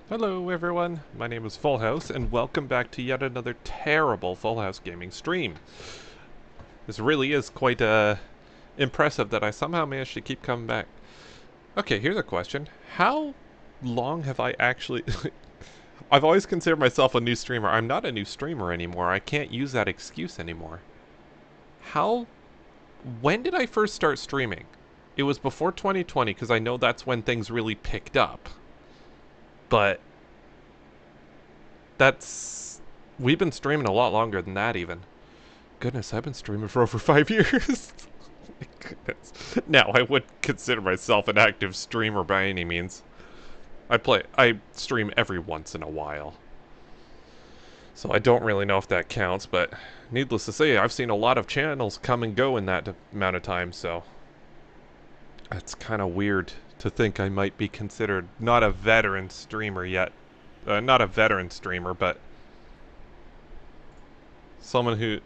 Hello everyone, my name is Fullhouse, and welcome back to yet another terrible Fullhouse Gaming stream. This really is quite impressive that I somehow managed to keep coming back. Okay, here's a question. How long have I actually... I've always considered myself a new streamer. I'm not a new streamer anymore. I can't use that excuse anymore. When did I first start streaming? It was before 2020, because I know that's when things really picked up. But we've been streaming a lot longer than that even. Goodness, I've been streaming for over 5 years. My goodness. Now, I wouldn't consider myself an active streamer by any means. I stream every once in a while. So I don't really know if that counts, but needless to say, I've seen a lot of channels come and go in that amount of time, so it's kind of weird to think I might be considered not a veteran streamer yet. Not a veteran streamer, but someone who...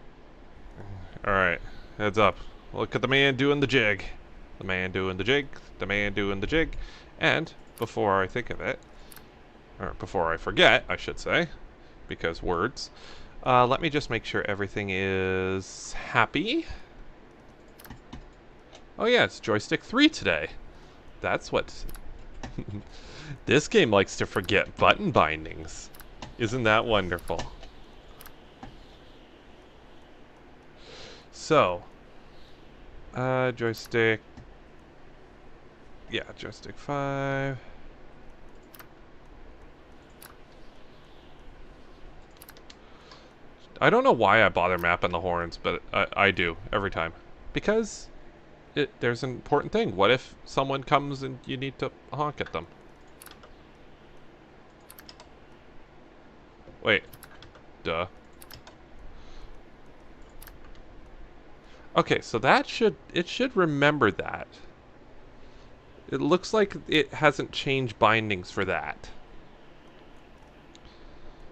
Alright, heads up. Look at the man doing the jig. The man doing the jig. The man doing the jig. And, before I think of it, or before I forget, I should say, because words, let me just make sure everything is happy. Oh yeah, it's joystick 3 today. That's what... This game likes to forget button bindings. Isn't that wonderful? So, joystick... Yeah, joystick 5. I don't know why I bother mapping the horns, but I do, every time. Because... there's an important thing. What if someone comes and you need to honk at them? Wait. Duh. Okay, so it should remember that. It looks like it hasn't changed bindings for that.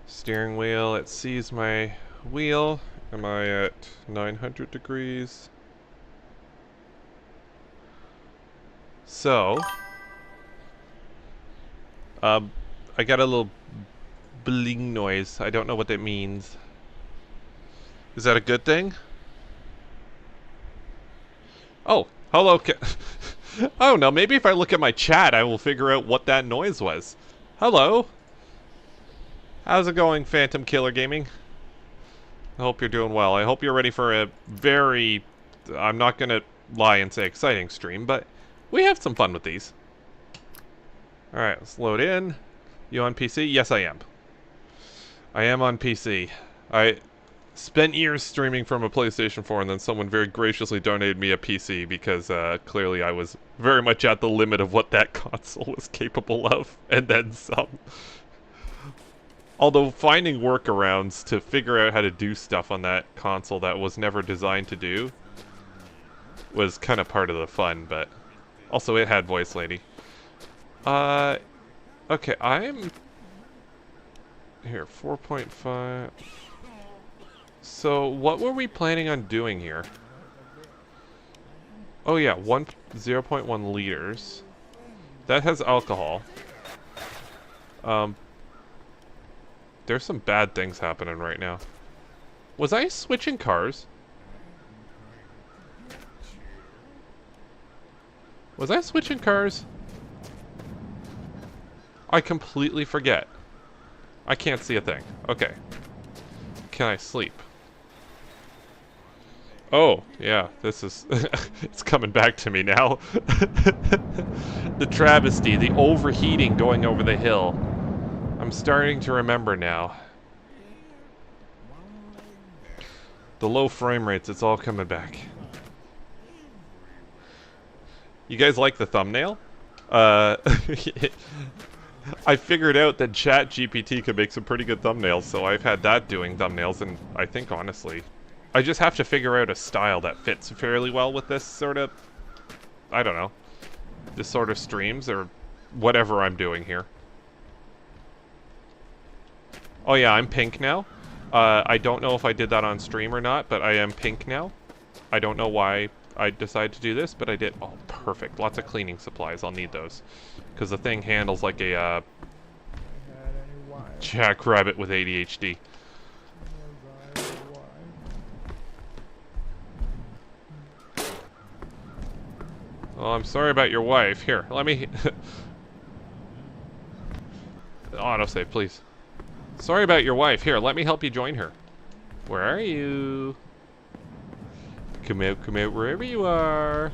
Steering wheel, it sees my wheel. Am I at 900 degrees? So, I got a little bling noise. I don't know what that means. Is that a good thing? Oh, hello. Oh no, maybe if I look at my chat, I will figure out what that noise was. Hello. How's it going, Phantom Killer Gaming? I hope you're doing well. I hope you're ready for a very, I'm not gonna lie and say exciting stream, but we have some fun with these. Alright, let's load in. You on PC? Yes, I am. I am on PC. I spent years streaming from a PlayStation 4, and then someone very graciously donated me a PC because clearly I was very much at the limit of what that console was capable of, and then some. Although finding workarounds to figure out how to do stuff on that console that was never designed to do was kind of part of the fun, but also it had voice lady. Okay, I'm... Here, 4.5... So, what were we planning on doing here? Oh yeah, 0.1 liters. That has alcohol. There's some bad things happening right now. Was I switching cars? Was I switching cars? I completely forget. I can't see a thing. Okay. Can I sleep? Oh, yeah, this is... it's coming back to me now. The travesty, the overheating going over the hill. I'm starting to remember now. The low frame rates, it's all coming back. You guys like the thumbnail? I figured out that ChatGPT could make some pretty good thumbnails, so I've had that doing thumbnails, and I think, honestly, I just have to figure out a style that fits fairly well with this sort of, I don't know, this sort of streams, or whatever I'm doing here. Oh yeah, I'm pink now. I don't know if I did that on stream or not, but I am pink now. I don't know why I decided to do this, but I did. Oh, perfect. Lots of cleaning supplies. I'll need those. Because the thing handles like a jackrabbit with ADHD. Oh, I'm sorry about your wife. Here, let me... Autosave, please. Sorry about your wife. Here, let me help you join her. Where are you? Come out, wherever you are.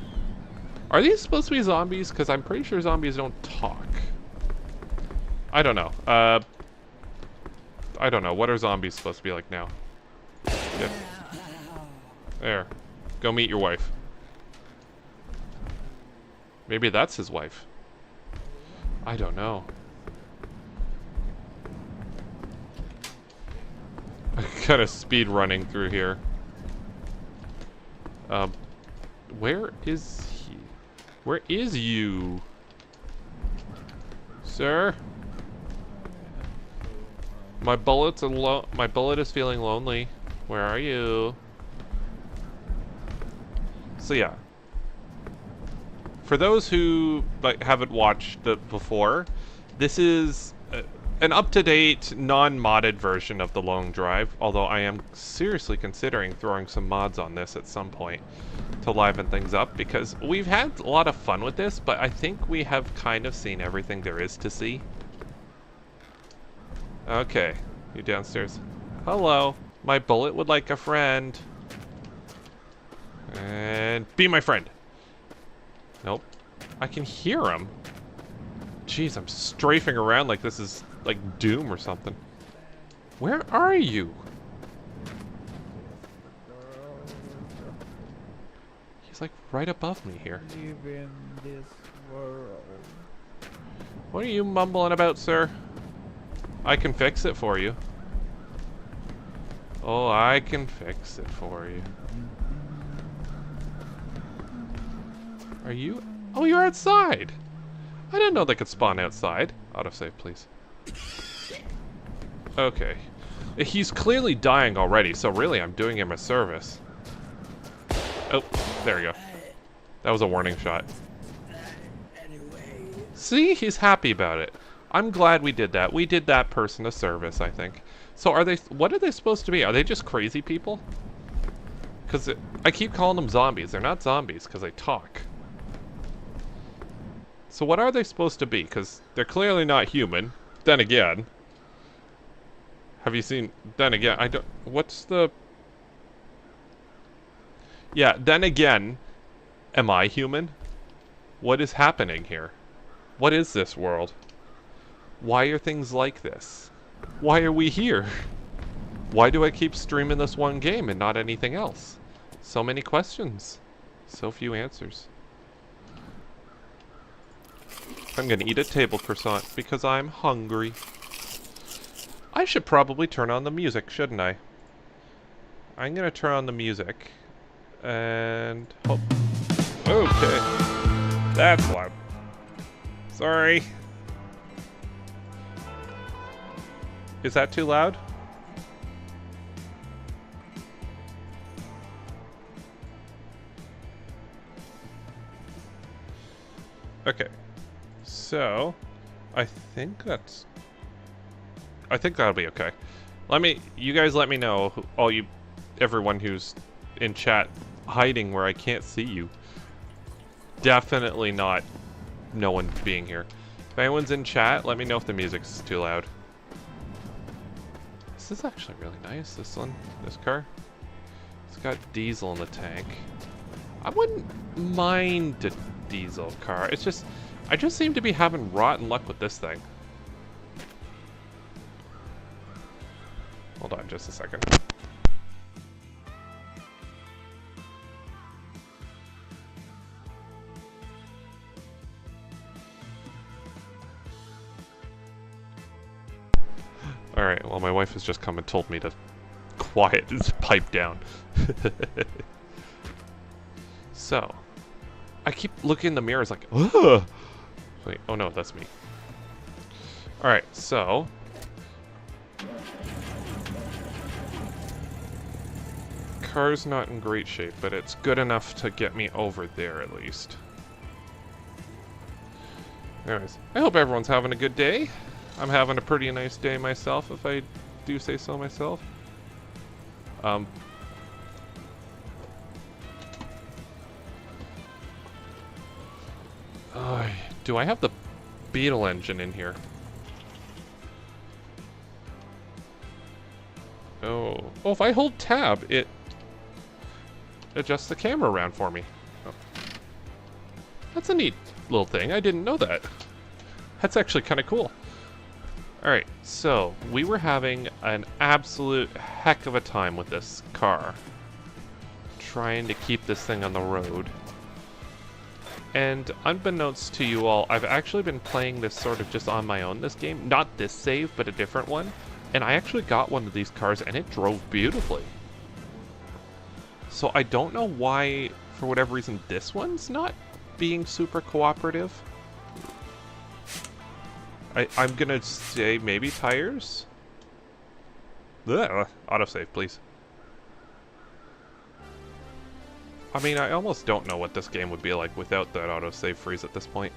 Are these supposed to be zombies? Because I'm pretty sure zombies don't talk. I don't know. I don't know. What are zombies supposed to be like now? Yeah. There. Go meet your wife. Maybe that's his wife. I don't know. I'm kind of speed running through here. Where is he? Where is you? Sir? My bullet is feeling lonely. Where are you? So yeah. For those who haven't watched it before, this is an up-to-date, non-modded version of the Lone Drive, although I am seriously considering throwing some mods on this at some point to liven things up, because we've had a lot of fun with this, but I think we have kind of seen everything there is to see. Okay, you downstairs. Hello, my bullet would like a friend. And be my friend. Nope. I can hear him. Jeez, I'm strafing around like this is like Doom or something. Where are you? He's like right above me here. Live in this world. What are you mumbling about, sir? I can fix it for you. Oh, I can fix it for you. Are you? Oh, you're outside. I didn't know they could spawn outside. Autosave, please. Okay. He's clearly dying already, so really I'm doing him a service. Oh, there we go. That was a warning shot. See? He's happy about it. I'm glad we did that. We did that person a service, I think. So are they... What are they supposed to be? Are they just crazy people? Because I keep calling them zombies. They're not zombies because they talk. So what are they supposed to be? Because they're clearly not human. Then again... Have you seen... Then again, I don't... What's the... Yeah, then again... Am I human? What is happening here? What is this world? Why are things like this? Why are we here? Why do I keep streaming this one game and not anything else? So many questions. So few answers. I'm gonna eat a table croissant because I'm hungry. I should probably turn on the music, shouldn't I? I'm gonna turn on the music. And... Oh. Okay. That's loud. Sorry. Is that too loud? Okay. So, I think that'll be okay. You guys let me know, everyone who's in chat hiding where I can't see you. Definitely not no one being here. If anyone's in chat, let me know if the music's too loud. This is actually really nice, this car. It's got diesel in the tank. I wouldn't mind a diesel car. It's just, I just seem to be having rotten luck with this thing. Hold on just a second. Alright, well my wife has just come and told me to quiet this pipe down. So, I keep looking in the mirrors like, ugh! Wait, oh no, that's me. Alright, so... Car's not in great shape, but it's good enough to get me over there at least. Anyways, I hope everyone's having a good day. I'm having a pretty nice day myself, if I do say so myself. Do I have the Beetle engine in here? Oh, if I hold tab, it adjusts the camera around for me. Oh. That's a neat little thing. I didn't know that. That's actually kind of cool. Alright, so we were having an absolute heck of a time with this car. Trying to keep this thing on the road. And unbeknownst to you all, I've actually been playing this sort of just on my own, this game. Not this save, but a different one. And I actually got one of these cars and it drove beautifully. So I don't know why, for whatever reason, this one's not being super cooperative. I'm gonna say maybe tires? Ugh, autosave, please. I mean, I almost don't know what this game would be like without that autosave freeze at this point.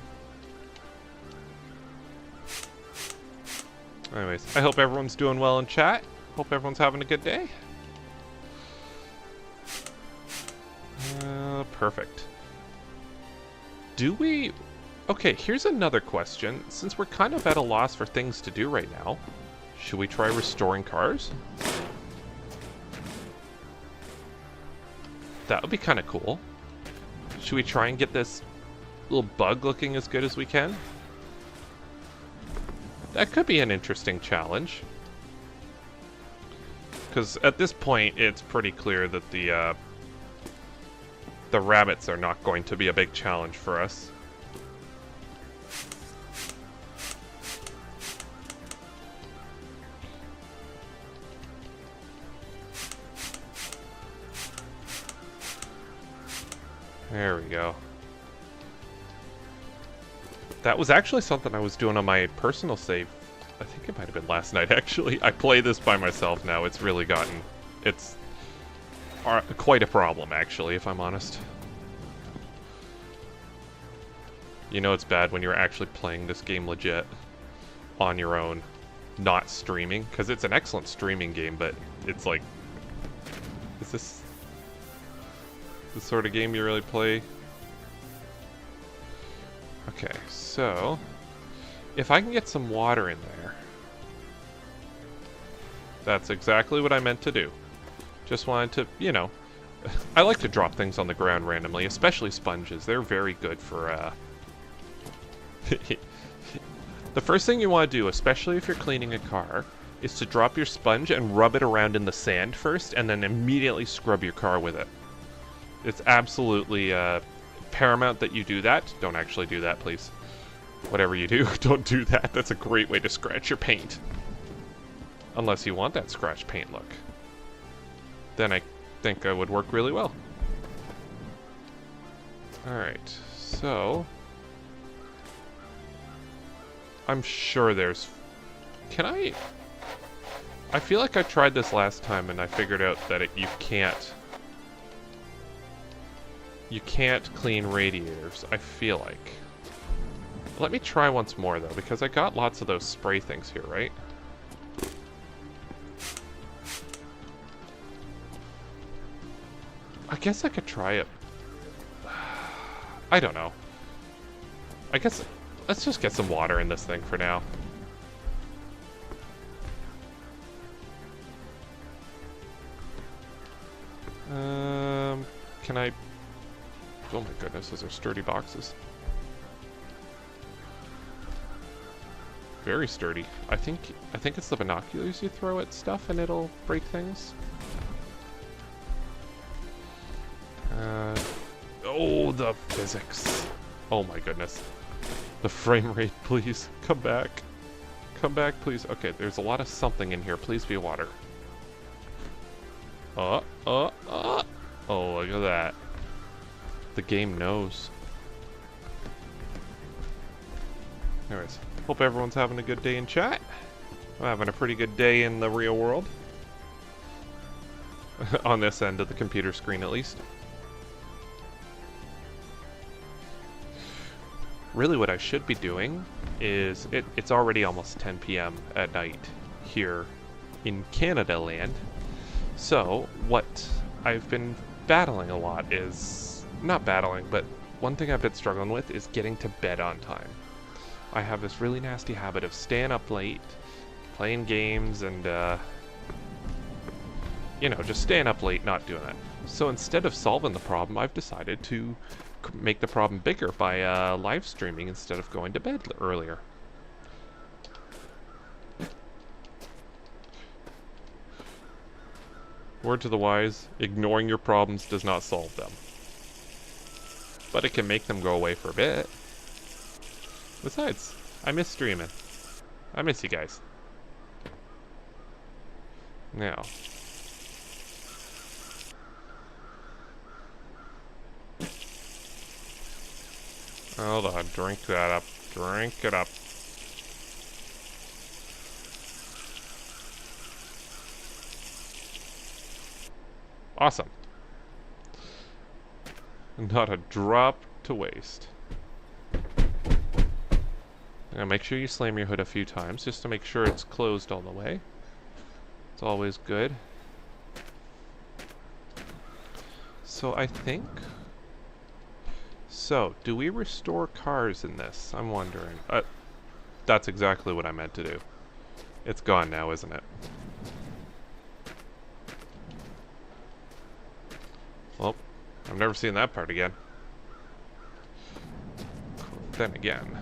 Anyways, I hope everyone's doing well in chat. Hope everyone's having a good day. Perfect. Do we... Okay, here's another question. Since we're kind of at a loss for things to do right now, should we try restoring cars? That would be kind of cool. Should we try and get this little bug looking as good as we can? That could be an interesting challenge. Because at this point, it's pretty clear that the rabbits are not going to be a big challenge for us. There we go. That was actually something I was doing on my personal save. I think it might have been last night, actually. I play this by myself now. It's really gotten... It's quite a problem, actually, if I'm honest. You know it's bad when you're actually playing this game legit on your own, not streaming, because it's an excellent streaming game, but it's like... Is this the sort of game you really play? Okay, so... If I can get some water in there... That's exactly what I meant to do. Just wanted to, you know... I like to drop things on the ground randomly, especially sponges. They're very good for, The first thing you want to do, especially if you're cleaning a car, is to drop your sponge and rub it around in the sand first, and then immediately scrub your car with it. It's absolutely paramount that you do that. Don't actually do that, please. Whatever you do, don't do that. That's a great way to scratch your paint. Unless you want that scratch paint look. Then I think I would work really well. Alright, so... I'm sure there's... Can I... I feel like I tried this last time and I figured out that you can't... You can't clean radiators, I feel like. Let me try once more, though, because I got lots of those spray things here, right? I guess I could try it. I don't know. I guess... Let's just get some water in this thing for now. Can I... Oh my goodness, those are sturdy boxes. Very sturdy. I think it's the binoculars you throw at stuff and it'll break things. Oh, the physics. Oh my goodness. The frame rate, please. Come back. Come back, please. Okay, there's a lot of something in here. Please be water. Oh, look at that. The game knows. Anyways, hope everyone's having a good day in chat. I'm having a pretty good day in the real world. On this end of the computer screen, at least. Really what I should be doing is, it's already almost 10 p.m. at night here in Canada land. So, what I've been battling a lot is, not battling, but one thing I've been struggling with is getting to bed on time. I have this really nasty habit of staying up late, playing games, and, you know, just staying up late, not doing it. So instead of solving the problem, I've decided to make the problem bigger by live streaming instead of going to bed earlier. Word to the wise, ignoring your problems does not solve them. But it can make them go away for a bit. Besides, I miss streaming. I miss you guys. Now. Hold on, drink that up. Drink it up. Awesome. Not a drop to waste. Now make sure you slam your hood a few times just to make sure it's closed all the way. It's always good. So I think... So, do we restore cars in this? I'm wondering. That's exactly what I meant to do. It's gone now, isn't it? Well, I've never seen that part again. Then again.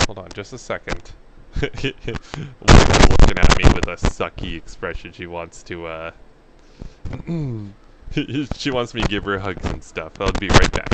Hold on just a second. Looking at me with a sucky expression. She wants to, she wants me to give her hugs and stuff. I'll be right back.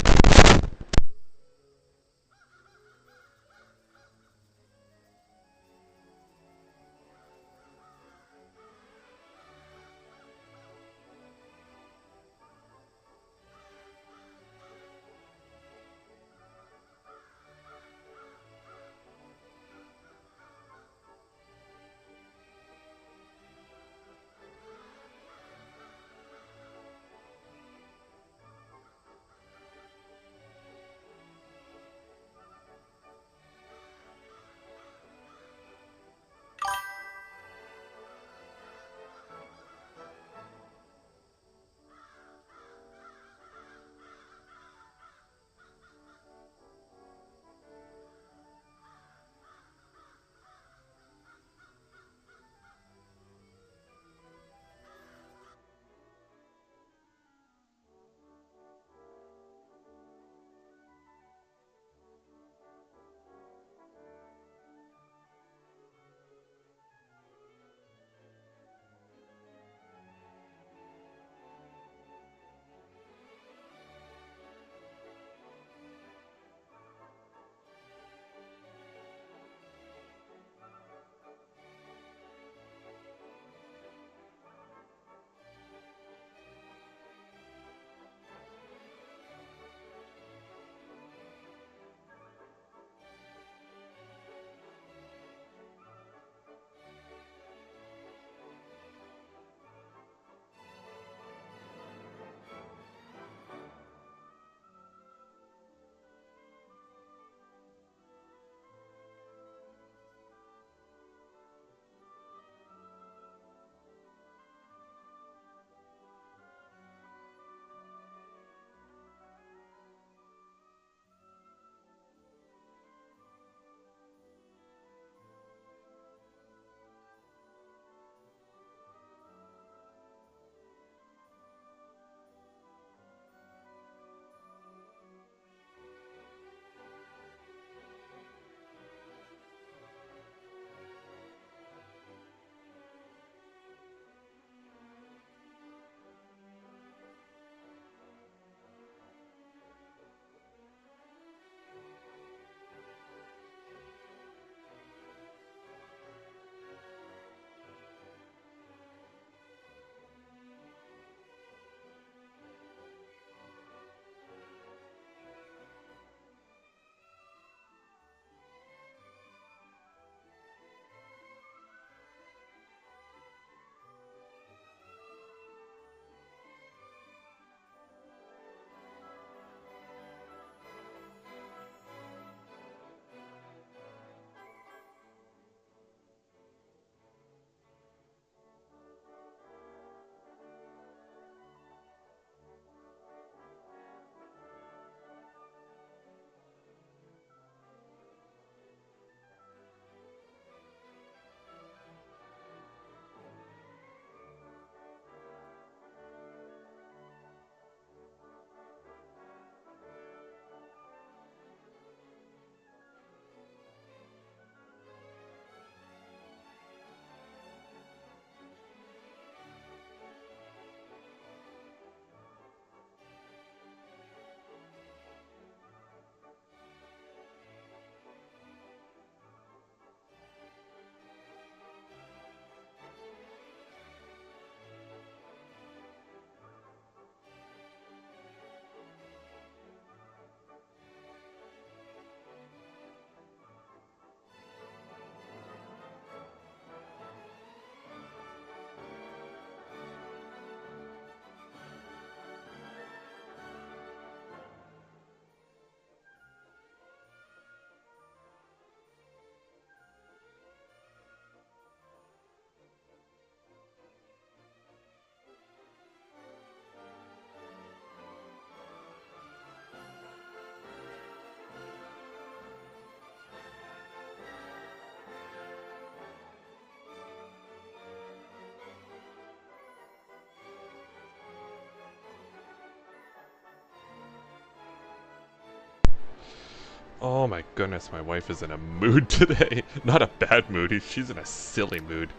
Oh my goodness, my wife is in a mood today. Not a bad mood, she's in a silly mood.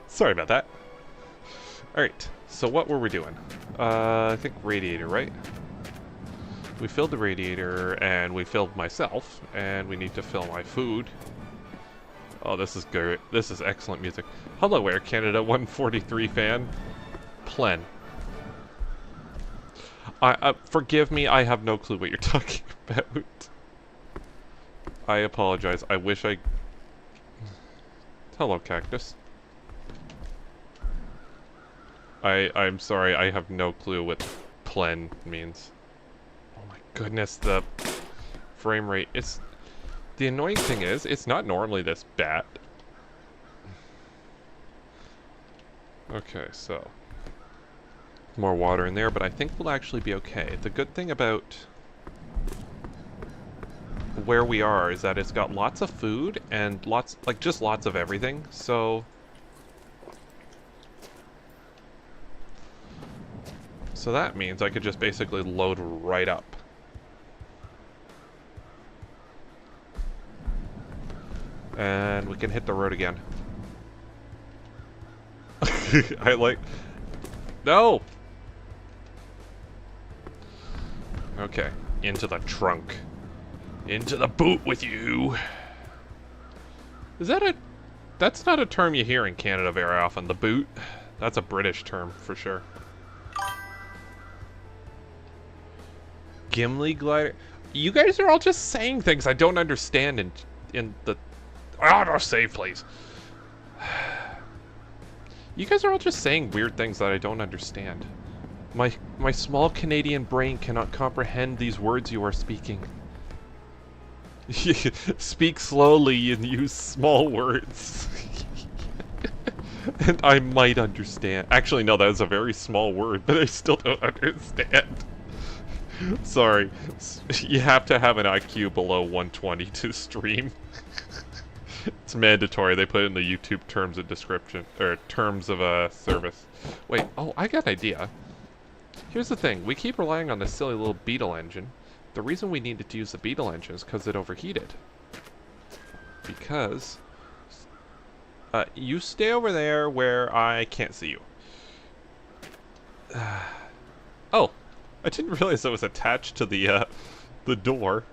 Sorry about that. Alright, so what were we doing? I think radiator, right? We filled the radiator, and we filled myself, and we need to fill my food. Oh, this is good. This is excellent music. Hello, Air Canada 143 fan. Plen. Forgive me, I have no clue what you're talking about. I apologize. I wish I... Hello, cactus. I'm sorry, I have no clue what plen means. Oh my goodness, the frame rate. The annoying thing is, it's not normally this bad. Okay, so... more water in there, but I think we'll actually be okay. The good thing about where we are is that it's got lots of food and just lots of everything, so that means I could just basically load right up. And we can hit the road again. No! Okay, into the trunk. Into the boot with you! Is that that's not a term you hear in Canada very often, the boot. That's a British term, for sure. Gimli glider? You guys are all just saying things I don't understand in the... Autosave, please! You guys are all just saying weird things that I don't understand. My small Canadian brain cannot comprehend these words you are speaking. Speak slowly and use small words. And I might understand. Actually, no, that is a very small word, but I still don't understand. Sorry. You have to have an IQ below 120 to stream. It's mandatory. They put it in the YouTube terms of description, or terms of service. Wait, oh, I got an idea. Here's the thing. We keep relying on this silly little Beetle engine. The reason we needed to use the Beetle engine is because it overheated. Because... you stay over there where I can't see you. Oh, I didn't realize it was attached to the door.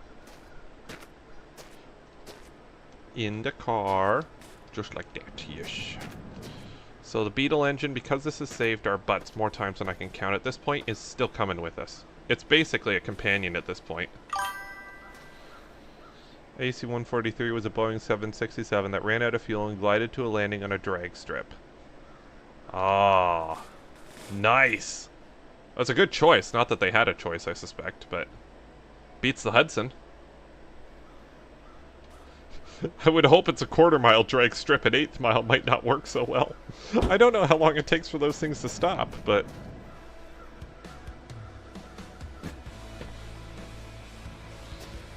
In the car. Just like that, yes. So the Beetle engine, because this has saved our butts more times than I can count at this point, is still coming with us. It's basically a companion at this point. AC-143 was a Boeing 767 that ran out of fuel and glided to a landing on a drag strip. Ah, nice. That's a good choice. Not that they had a choice, I suspect, but beats the Hudson. I would hope it's a quarter-mile drag strip. An eighth mile might not work so well. I don't know how long it takes for those things to stop, but...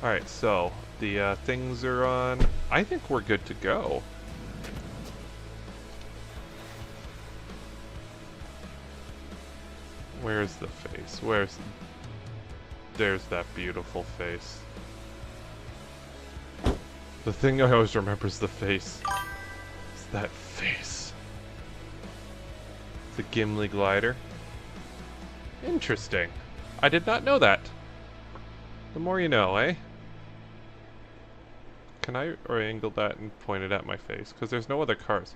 Alright, so, the things are on. I think we're good to go. Where's the face? There's that beautiful face. The thing I always remember is the face. It's that face. The Gimli glider. Interesting. I did not know that. The more you know, eh? Can I angle that and point it at my face? Because there's no other cars.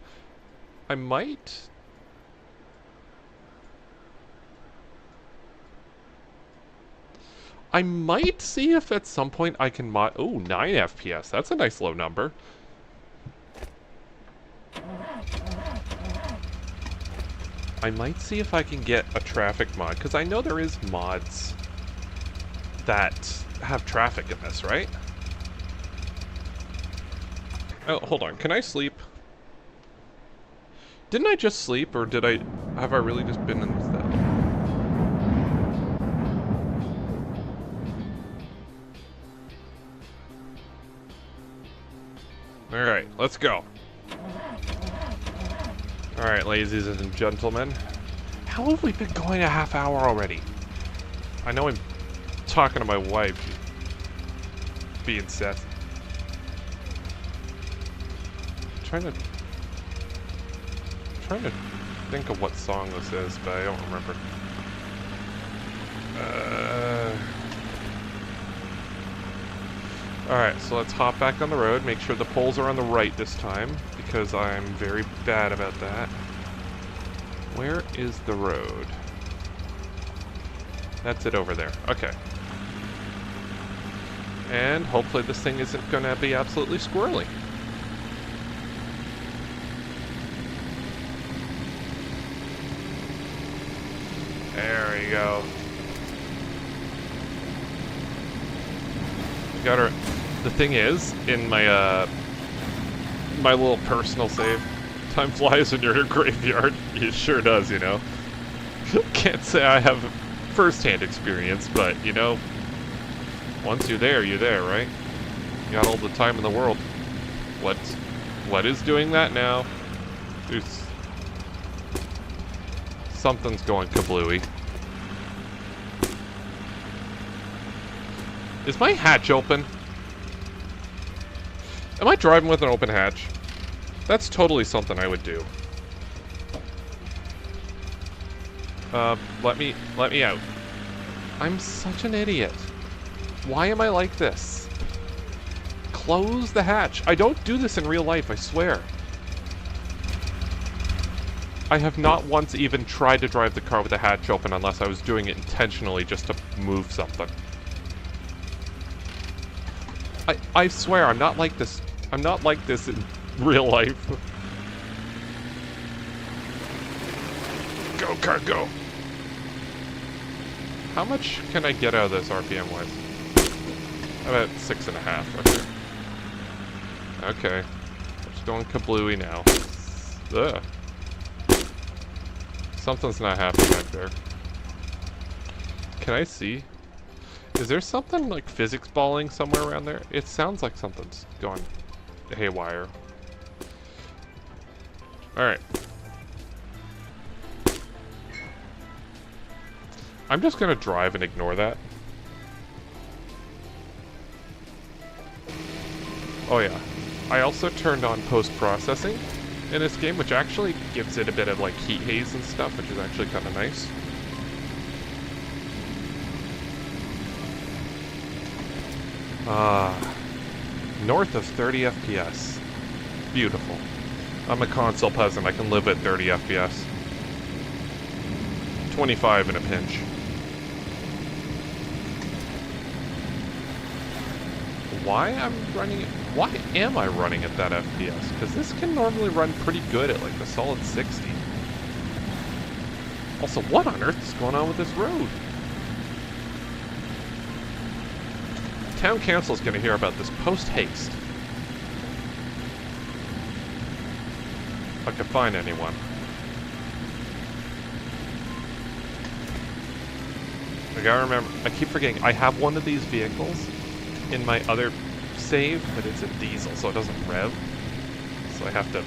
I might... see if at some point I can mod... Ooh, 9 FPS. That's a nice low number. I might see if I can get a traffic mod, because I know there is mods that have traffic in this, right? Oh, hold on. Can I sleep? Didn't I just sleep, or have I really just been in that? Alright, let's go. Alright, ladies and gentlemen. How have we been going a half hour already? I know I'm talking to my wife. being Seth. Trying to think of what song this is, but I don't remember. Alright, so let's hop back on the road. Make sure the poles are on the right this time, because I'm very bad about that. Where is the road? That's it over there. Okay. And hopefully this thing isn't going to be absolutely squirrely. There we go. Got her. The thing is, in my my little personal save, time flies when you're in a graveyard. It sure does, you know. Can't say I have first-hand experience, but you know, once you're there, right? You got all the time in the world. What is doing that now? There's something's going kablooey. Is my hatch open? Am I driving with an open hatch? That's totally something I would do. Let me out. I'm such an idiot. Why am I like this? Close the hatch. I don't do this in real life, I swear. I have not once even tried to drive the car with the hatch open unless I was doing it intentionally just to move something. I swear, I'm not like this. I'm not like this in real life. Go, car, go. How much can I get out of this RPM-wise? About 6.5. Okay. Okay. Just going kablooey now. Ugh. Something's not happening back there. Can I see? Is there something like physics balling somewhere around there? It sounds like something's gone haywire. Alright. I'm just gonna drive and ignore that. Oh yeah. I also turned on post-processing in this game, which actually gives it a bit of like heat haze and stuff, which is actually kind of nice. North of 30 FPS. Beautiful. I'm a console peasant. I can live at 30 FPS. 25 in a pinch. Why am I running at that FPS? Because this can normally run pretty good at like a solid 60. Also, what on earth is going on with this road? Town council is going to hear about this post-haste. If I can find anyone. I gotta remember, I keep forgetting, I have one of these vehicles in my other save, but it's a diesel, so it doesn't rev. So I have to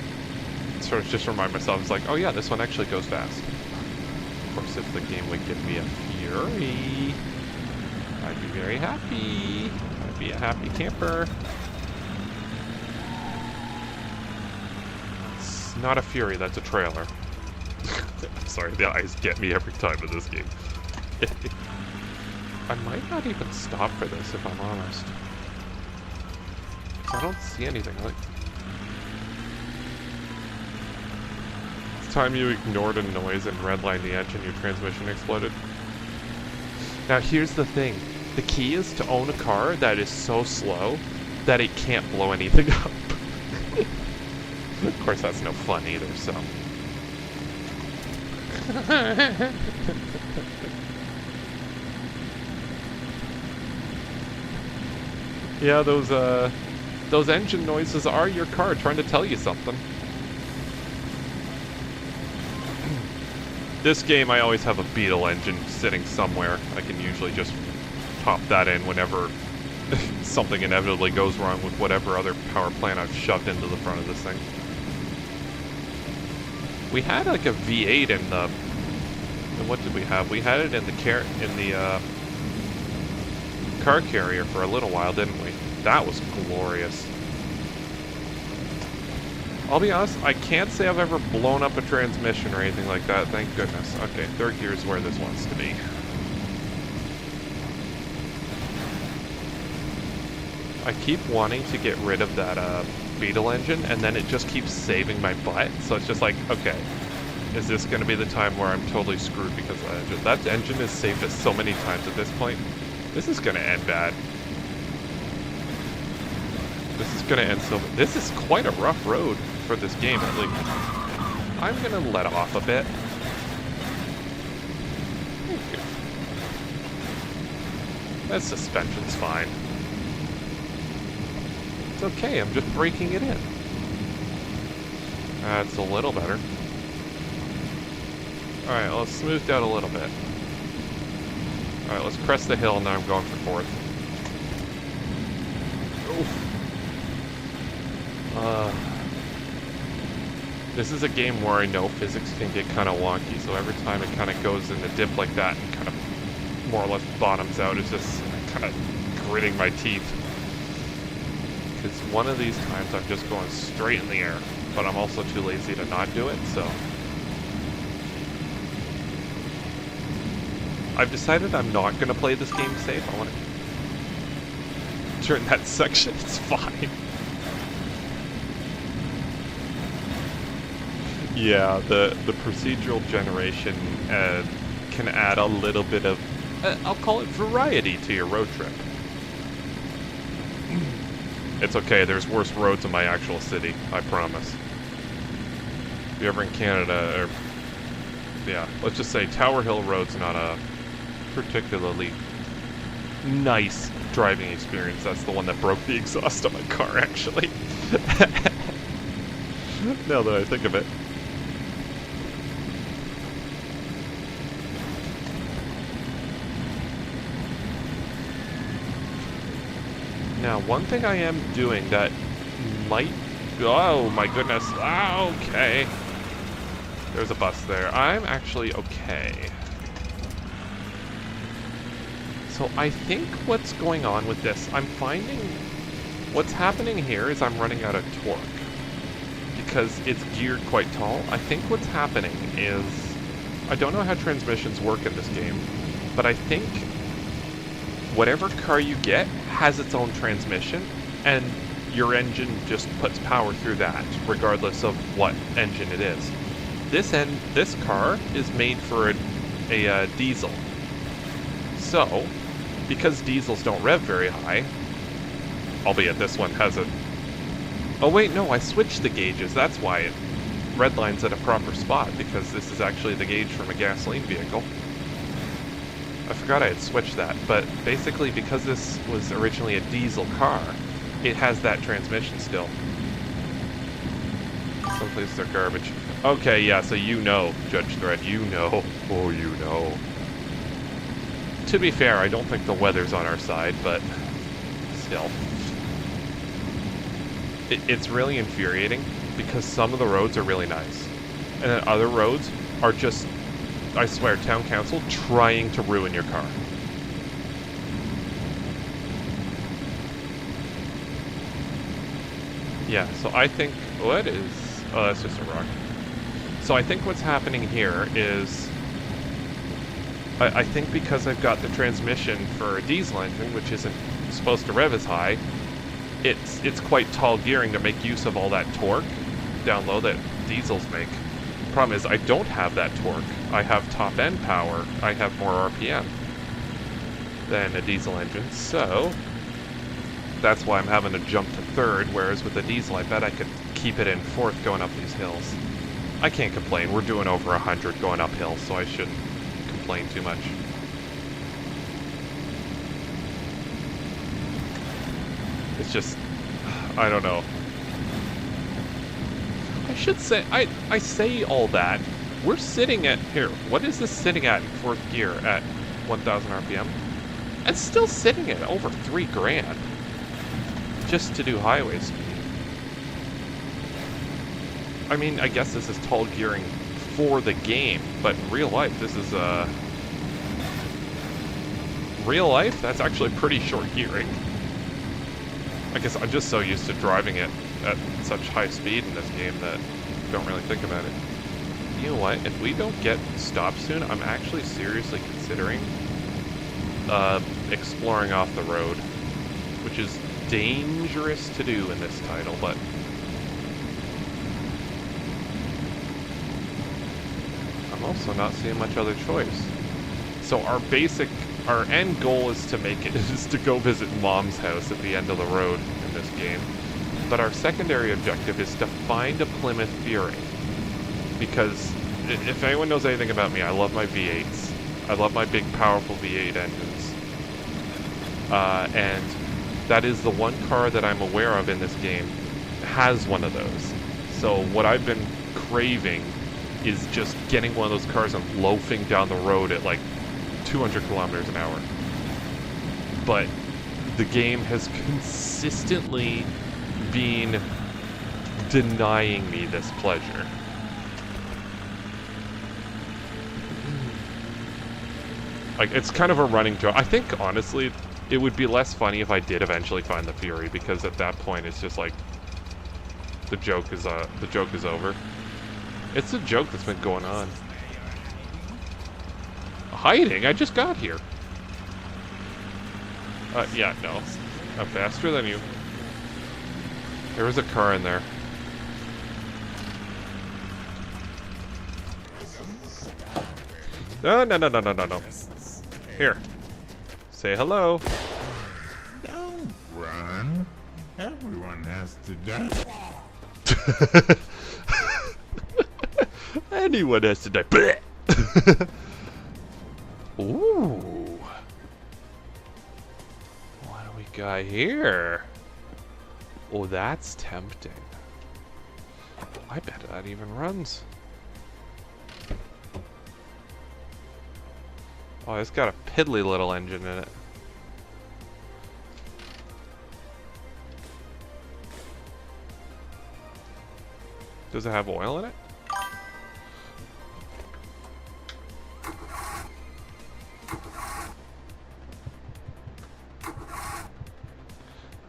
sort of just remind myself, it's like, oh yeah, this one actually goes fast. Of course, if the game would give me a Fury, I'd be very happy. I'd be a happy camper. It's not a Fury, that's a trailer. I'm sorry, the eyes get me every time in this game. I might not even stop for this, if I'm honest. I don't see anything. Like, it's time you ignored a noise and redlined the engine, your transmission exploded. Now here's the thing. The key is to own a car that is so slow that it can't blow anything up. Of course, that's no fun either, so... Yeah, those engine noises are your car trying to tell you something. This game, I always have a Beetle engine sitting somewhere. I can usually just pop that in whenever something inevitably goes wrong with whatever other power plant I've shoved into the front of this thing. We had like a V8 in the... What did we have? We had it in the car carrier for a little while, didn't we? That was glorious. I'll be honest, I can't say I've ever blown up a transmission or anything like that, thank goodness. Okay, third gear is where this wants to be. I keep wanting to get rid of that Beetle engine, and then it just keeps saving my butt, so it's just like, okay, is this going to be the time where I'm totally screwed because of that engine? That engine has saved us so many times at this point. This is going to end bad. This is going to end so... This is quite a rough road for this game, at least. I'm going to let off a bit. That suspension's fine. It's okay, I'm just breaking it in. That's a little better. Alright, let's smooth out a little bit. Alright, let's crest the hill, now I'm going for fourth. Oof. This is a game where I know physics can get kind of wonky, so every time it kind of goes in a dip like that and kind of more or less bottoms out, it's just kind of gritting my teeth. Because one of these times I'm just going straight in the air, but I'm also too lazy to not do it, so... I've decided I'm not going to play this game safe. I want to... During that section, it's fine. Yeah, the procedural generation can add a little bit of, I'll call it variety to your road trip. It's okay, there's worse roads in my actual city, I promise. If you're ever in Canada, or, yeah, let's just say Tower Hill Road's not a particularly nice driving experience. That's the one that broke the exhaust on my car, actually. Now that I think of it. Now, one thing I am doing that might... Oh, my goodness. Okay. There's a bus there. I'm actually okay. So I think what's going on with this, I'm finding... What's happening here is I'm running out of torque. Because it's geared quite tall. I think what's happening is... I don't know how transmissions work in this game, but I think whatever car you get has its own transmission, and your engine just puts power through that, regardless of what engine it is. This car is made for a diesel. So, because diesels don't rev very high, albeit this one has a... Oh wait, no, I switched the gauges, that's why it redlines at a proper spot, because this is actually the gauge from a gasoline vehicle. I forgot I had switched that, but basically because this was originally a diesel car, it has that transmission still. Some places are garbage. Okay, yeah, so you know, Judge Thread, you know. Oh, you know. To be fair, I don't think the weather's on our side, but still. It's really infuriating, because some of the roads are really nice. And then other roads are just... I swear, town council trying to ruin your car. Yeah, so I think... What is... Oh, that's just a rock. So I think what's happening here is... I think because I've got the transmission for a diesel engine, which isn't supposed to rev as high, it's quite tall gearing to make use of all that torque down low that diesels make. Problem is, I don't have that torque. I have top end power. I have more RPM than a diesel engine, so that's why I'm having to jump to third, whereas with a diesel, I bet I could keep it in fourth going up these hills. I can't complain. We're doing over 100 going uphill, so I shouldn't complain too much. It's just, I don't know. I should say, I say all that. We're sitting at, here, what is this sitting at in fourth gear at 1,000 RPM? It's still sitting at over 3 grand. Just to do highway speed. I mean, I guess this is tall gearing for the game, but in real life, this is, real life, that's actually pretty short gearing. I guess I'm just so used to driving it at such high speed in this game that I don't really think about it. You know what? If we don't get stopped soon, I'm actually seriously considering exploring off the road, which is dangerous to do in this title, but I'm also not seeing much other choice. So our end goal is to make it, is to go visit Mom's house at the end of the road in this game. But our secondary objective is to find a Plymouth Fury. Because if anyone knows anything about me, I love my V8s. I love my big, powerful V8 engines. And that is the one car that I'm aware of in this game has one of those. So what I've been craving is just getting one of those cars and loafing down the road at like 200 kilometers an hour. But the game has consistently been denying me this pleasure. Like, it's kind of a running joke. I think, honestly, it would be less funny if I did eventually find the Fury, because at that point it's just like the joke is over. It's a joke that's been going on. Hiding? I just got here. Yeah, no. I'm faster than you. There was a car in there. No. Here. Say hello. Don't run. Everyone has to die. Anyone has to die. Ooh. What do we got here? Oh, that's tempting. I bet that even runs. Oh, it's got a piddly little engine in it. Does it have oil in it?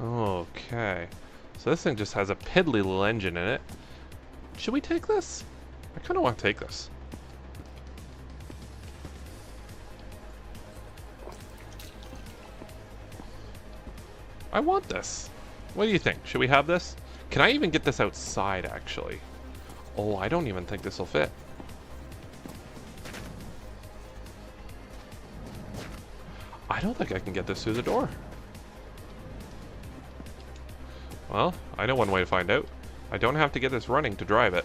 Okay. So this thing just has a piddly little engine in it. Should we take this? I kind of want to take this. I want this. What do you think? Should we have this? Can I even get this outside, actually? Oh, I don't even think this will fit. I don't think I can get this through the door. Well, I know one way to find out. I don't have to get this running to drive it.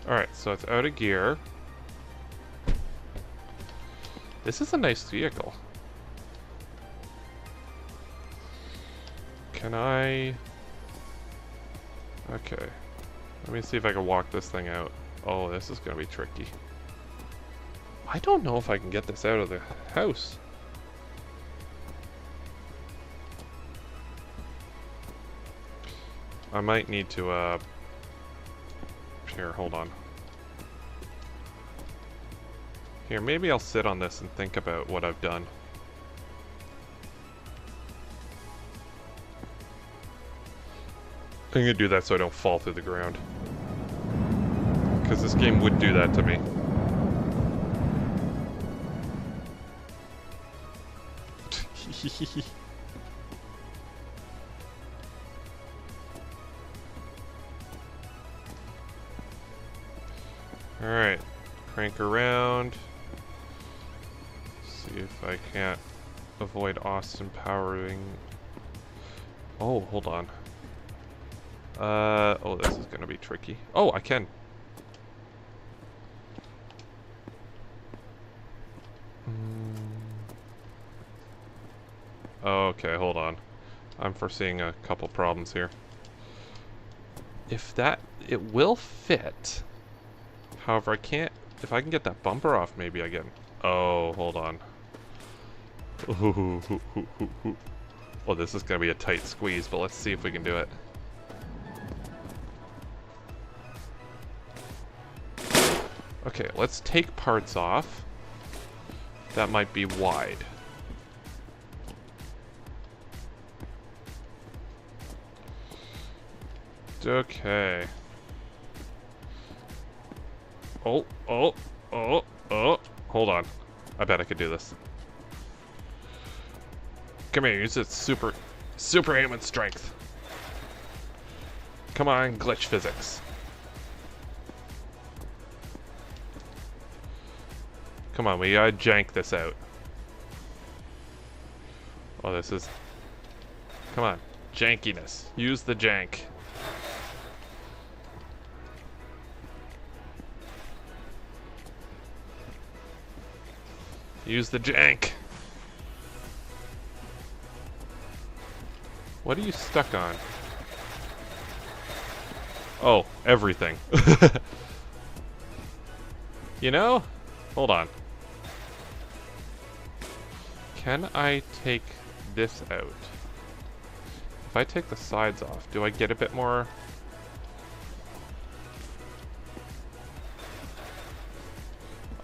Alright, so it's out of gear. This is a nice vehicle. Can I... Okay. Let me see if I can walk this thing out. Oh, this is going to be tricky. I don't know if I can get this out of the house. I might need to, Here, hold on. Here, maybe I'll sit on this and think about what I've done. I'm gonna do that so I don't fall through the ground. Because this game would do that to me. Alright. Crank around. See if I can't avoid Austin powering. Oh, hold on. Oh, this is gonna be tricky. Oh, I can. Okay, hold on. I'm foreseeing a couple problems here. If that... It will fit. However, I can't... If I can get that bumper off, maybe I get... Oh, hold on. Ooh. Oh, this is gonna be a tight squeeze, but let's see if we can do it. Okay, let's take parts off. That might be wide. Okay. Oh. Hold on. I bet I could do this. Come here, use its superhuman strength. Come on, glitch physics. Come on, we gotta jank this out. Oh, this is... Come on, jankiness. Use the jank. Use the jank. What are you stuck on? Oh, everything. You know? Hold on. Can I take this out? If I take the sides off, do I get a bit more?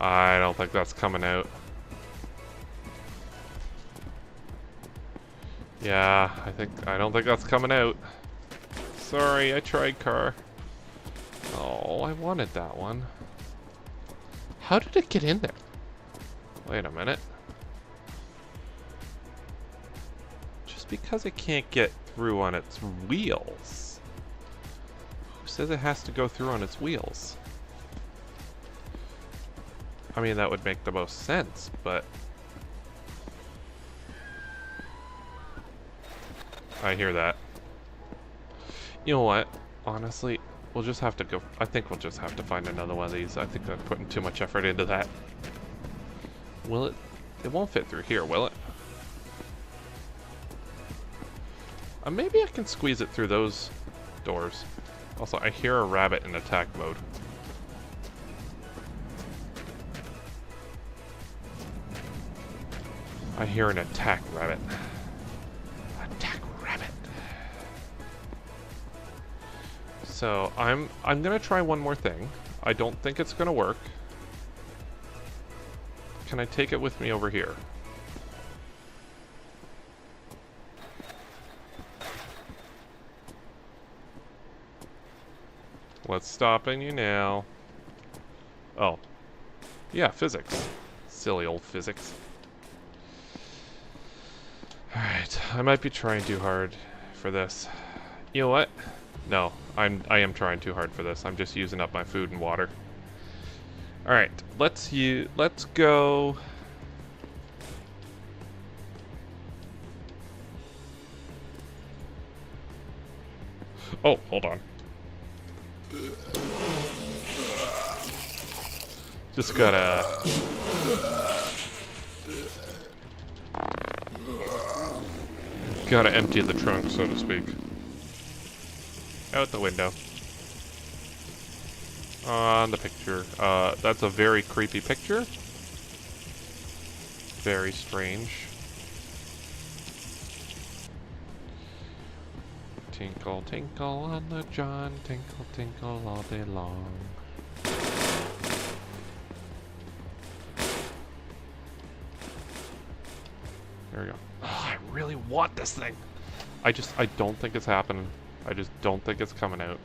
I don't think that's coming out. Yeah, I don't think that's coming out. Sorry, I tried, car. Oh, I wanted that one. How did it get in there? Wait a minute. Just because it can't get through on its wheels. Who says it has to go through on its wheels? I mean, that would make the most sense, but... I hear that. You know what? Honestly, we'll just have to go... I think we'll just have to find another one of these. I think I'm putting too much effort into that. Will it... It won't fit through here, will it? Maybe I can squeeze it through those doors. Also, I hear a rabbit in attack mode. I hear an attack rabbit. Attack rabbit. So I'm gonna try one more thing. I don't think it's gonna work. Can I take it with me over here? What's stopping you now? Oh. Yeah, physics. Silly old physics. Alright, I might be trying too hard for this. You know what? No, I am trying too hard for this. I'm just using up my food and water. Alright, let's go. Oh, hold on. Just gotta... Gotta empty the trunk, so to speak. Out the window. On the picture. That's a very creepy picture. Very strange. Tinkle, tinkle on the John. Tinkle, tinkle all day long. There we go. Oh, I really want this thing. I don't think it's happening. I just don't think it's coming out.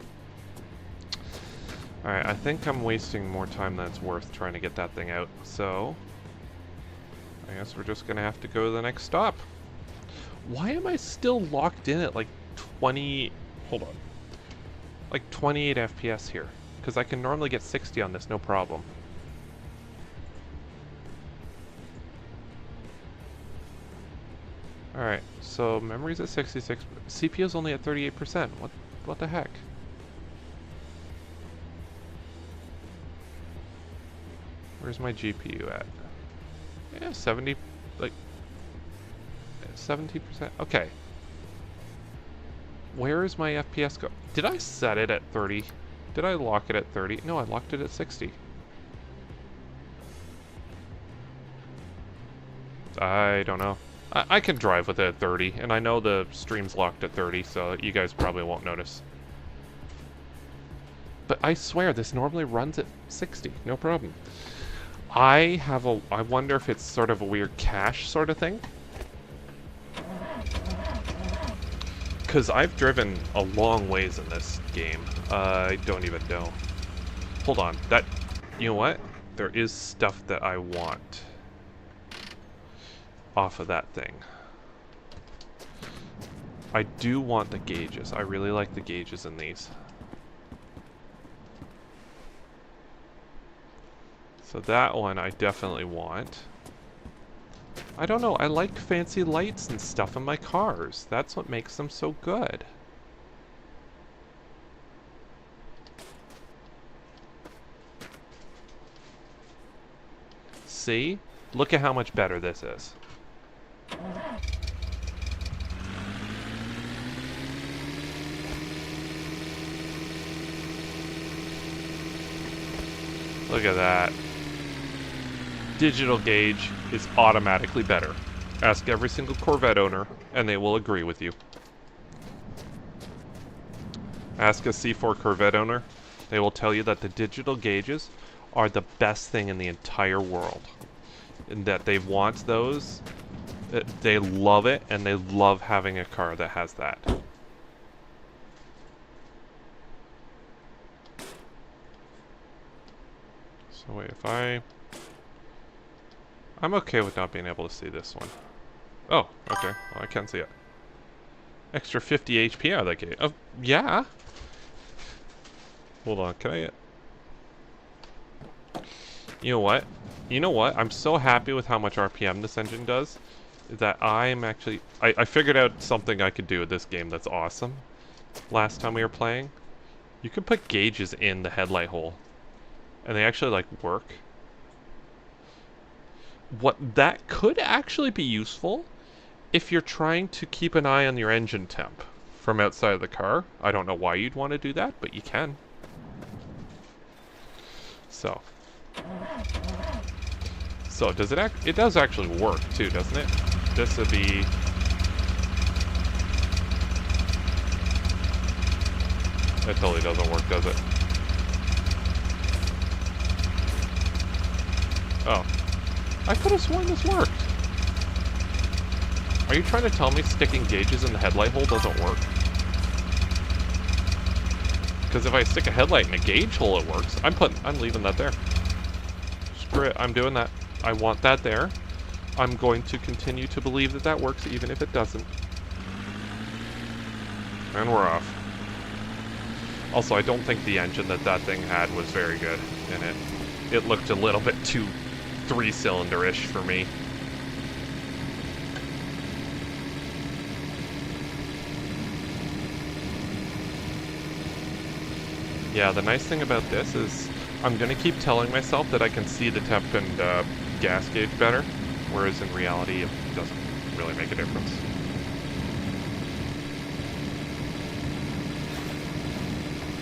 Alright, I think I'm wasting more time than it's worth trying to get that thing out. So, I guess we're just gonna have to go to the next stop. Why am I still locked in at like 20... Hold on. Like 28 FPS here. Because I can normally get 60 on this, no problem. Alright, so memory's at 66, CPU's only at 38%. What the heck? Where's my GPU at? Yeah, 70, like, 70%. Okay. Where is my FPS go? Did I set it at 30? Did I lock it at 30? No, I locked it at 60. I don't know. I can drive with it at 30, and I know the stream's locked at 30, so you guys probably won't notice. But I swear, this normally runs at 60, no problem. I wonder if it's sort of a weird cache sort of thing. Because I've driven a long ways in this game. I don't even know. Hold on, you know what? There is stuff that I want off of that thing. I do want the gauges. I really like the gauges in these. So that one I definitely want. I don't know, I like fancy lights and stuff in my cars. That's what makes them so good. See? Look at how much better this is. Look at that. Digital gauge is automatically better. Ask every single Corvette owner, and they will agree with you. Ask a C4 Corvette owner, they will tell you that the digital gauges are the best thing in the entire world. And that they want those, they love it, and they love having a car that has that. So wait, I'm okay with not being able to see this one. Oh, okay. Well, I can see it. Extra 50 HP out of that gate. Oh, yeah. Hold on, can I get... You know what? You know what? I'm so happy with how much RPM this engine does that I'm actually... I figured out something I could do with this game that's awesome. Last time we were playing. You can put gauges in the headlight hole. And they actually, like, work. What that could actually be useful if you're trying to keep an eye on your engine temp from outside of the car. I don't know why you'd want to do that, but you can. So does it does actually work too, doesn't it? This would be... It totally doesn't work, does it? Oh. I could have sworn this worked. Are you trying to tell me sticking gauges in the headlight hole doesn't work? Because if I stick a headlight in a gauge hole, it works. I'm leaving that there. Screw it, I'm doing that. I want that there. I'm going to continue to believe that that works even if it doesn't. And we're off. Also, I don't think the engine that thing had was very good in it. It looked a little bit too 3-cylinder-ish for me. Yeah, the nice thing about this is I'm going to keep telling myself that I can see the temp and gas gauge better, whereas in reality it doesn't really make a difference.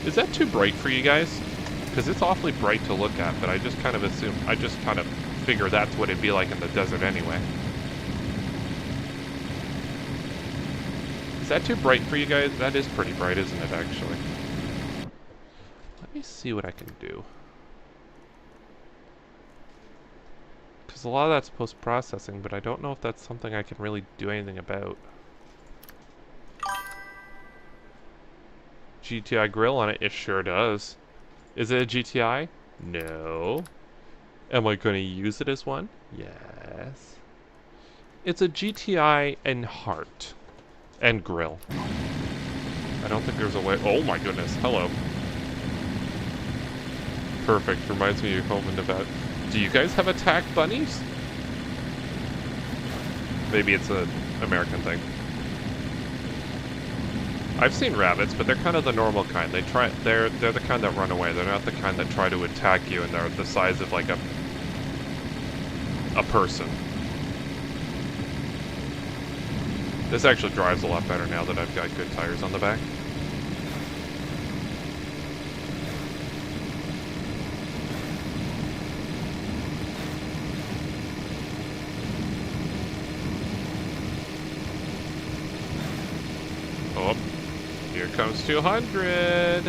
Is that too bright for you guys? Because it's awfully bright to look at, but I just kind of figure that's what it'd be like in the desert anyway. Is that too bright for you guys? That is pretty bright, isn't it, actually? Let me see what I can do. Because a lot of that's post-processing, but I don't know if that's something I can really do anything about. GTI grill on it? It sure does. Is it a GTI? No. Am I going to use it as one? Yes. It's a GTI and heart. And grill. I don't think there's a way... Oh my goodness, hello. Perfect, reminds me of home in Nevada. Do you guys have attack bunnies? Maybe it's an American thing. I've seen rabbits, but they're kind of the normal kind. They're the kind that run away. They're not the kind that try to attack you, and they're the size of like a person. This actually drives a lot better now that I've got good tires on the back. comes 200.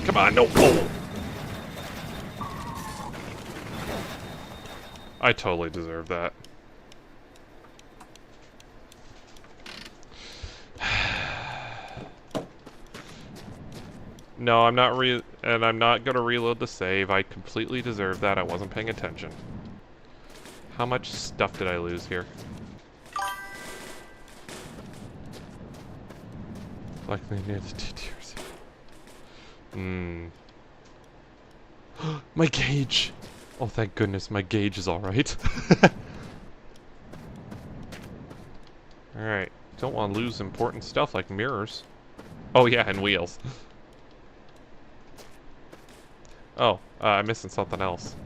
Come on, no. Oh. I totally deserve that. No, I'm not and I'm not gonna reload the save. I completely deserve that. I wasn't paying attention. How much stuff did I lose here? Likely near the 2 tiers. My gauge! Oh, thank goodness, my gauge is alright. Alright, don't want to lose important stuff like mirrors. Oh yeah, and wheels. Oh, I'm missing something else.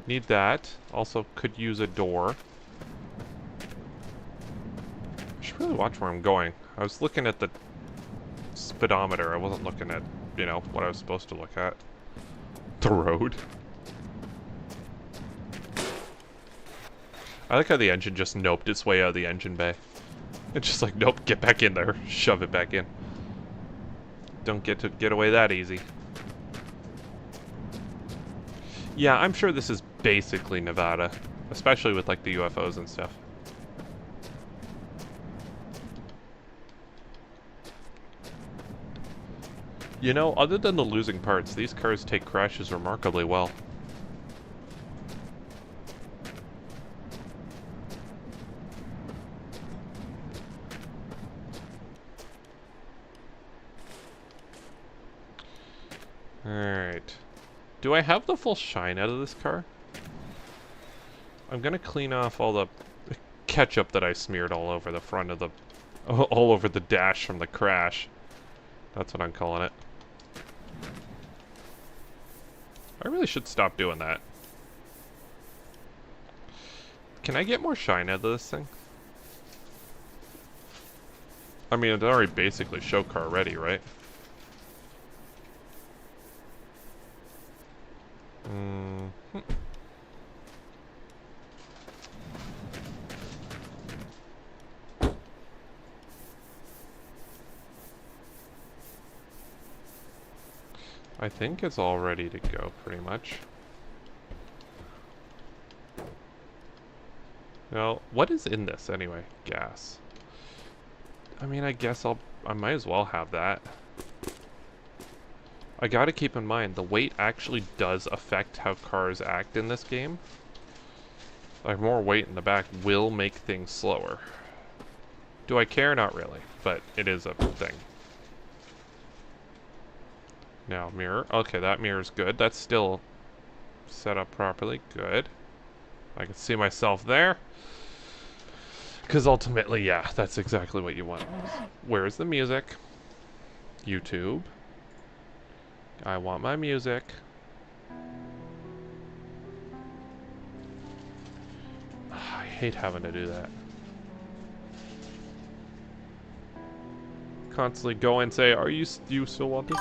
Need that. Also, could use a door. I should really watch where I'm going. I was looking at the speedometer. I wasn't looking at, you know, what I was supposed to look at. The road. I like how the engine just noped its way out of the engine bay. It's just like, nope, get back in there. Shove it back in. Don't get to get away that easy. Yeah, I'm sure this is basically Nevada. Especially with, like, the UFOs and stuff. You know, other than the losing parts, these cars take crashes remarkably well. Alright. Do I have the full shine out of this car? I'm gonna clean off all the ketchup that I smeared all over the front of the... all over the dash from the crash. That's what I'm calling it. I really should stop doing that. Can I get more shine out of this thing? I mean, it's already basically show car ready, right? I think it's all ready to go, pretty much. Well, what is in this anyway? Gas. I mean, I guess I might as well have that. I gotta keep in mind, the weight actually does affect how cars act in this game. Like, more weight in the back will make things slower. Do I care? Not really, but it is a thing. Now, mirror. Okay, that mirror's good. That's still set up properly. Good. I can see myself there. Because ultimately, yeah, that's exactly what you want. Where's the music? YouTube. I want my music. I hate having to do that. Constantly go and say, do you still want this?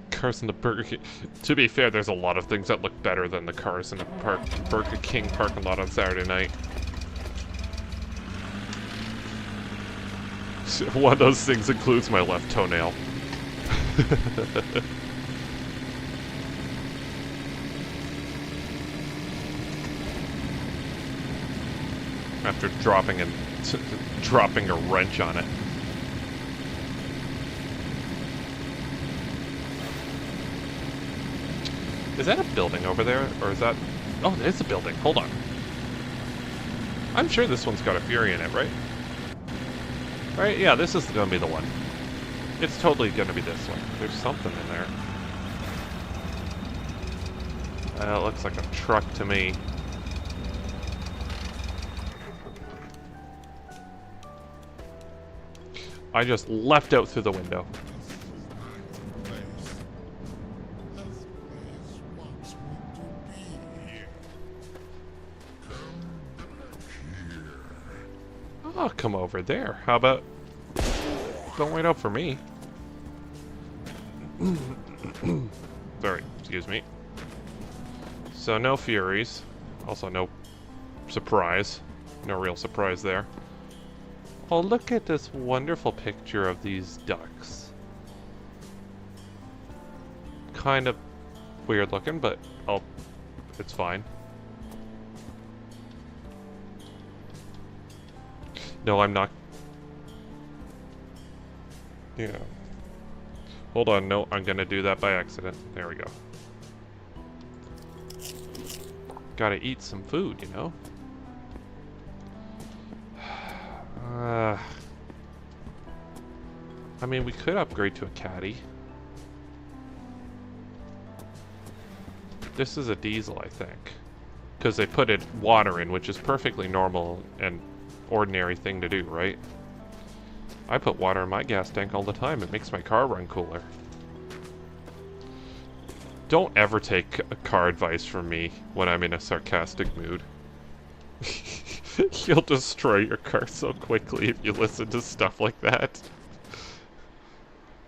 Cars in the Burger King. To be fair, there's a lot of things that look better than the cars in the Burger King parking lot on Saturday night. One of those things includes my left toenail. After dropping a wrench on it. Is that a building over there, or is that... Oh, it's a building. Hold on. I'm sure this one's got a Fury in it, right? Right? Yeah, this is gonna be the one. It's totally gonna be this one. There's something in there. It looks like a truck to me. I just leapt out through the window. I'll come over there. How about... Don't wait out for me. Sorry, excuse me. So no Furies. Also no surprise. No real surprise there. Oh, look at this wonderful picture of these ducks. Kind of weird looking, but oh, it's fine. No, I'm not. Yeah. Hold on, no, I'm gonna do that by accident. There we go. Gotta eat some food, you know? I mean, we could upgrade to a caddy. This is a diesel, I think. Because they put it water in, which is perfectly normal and ordinary thing to do, right? I put water in my gas tank all the time. It makes my car run cooler. Don't ever take car advice from me when I'm in a sarcastic mood. You'll destroy your car so quickly if you listen to stuff like that.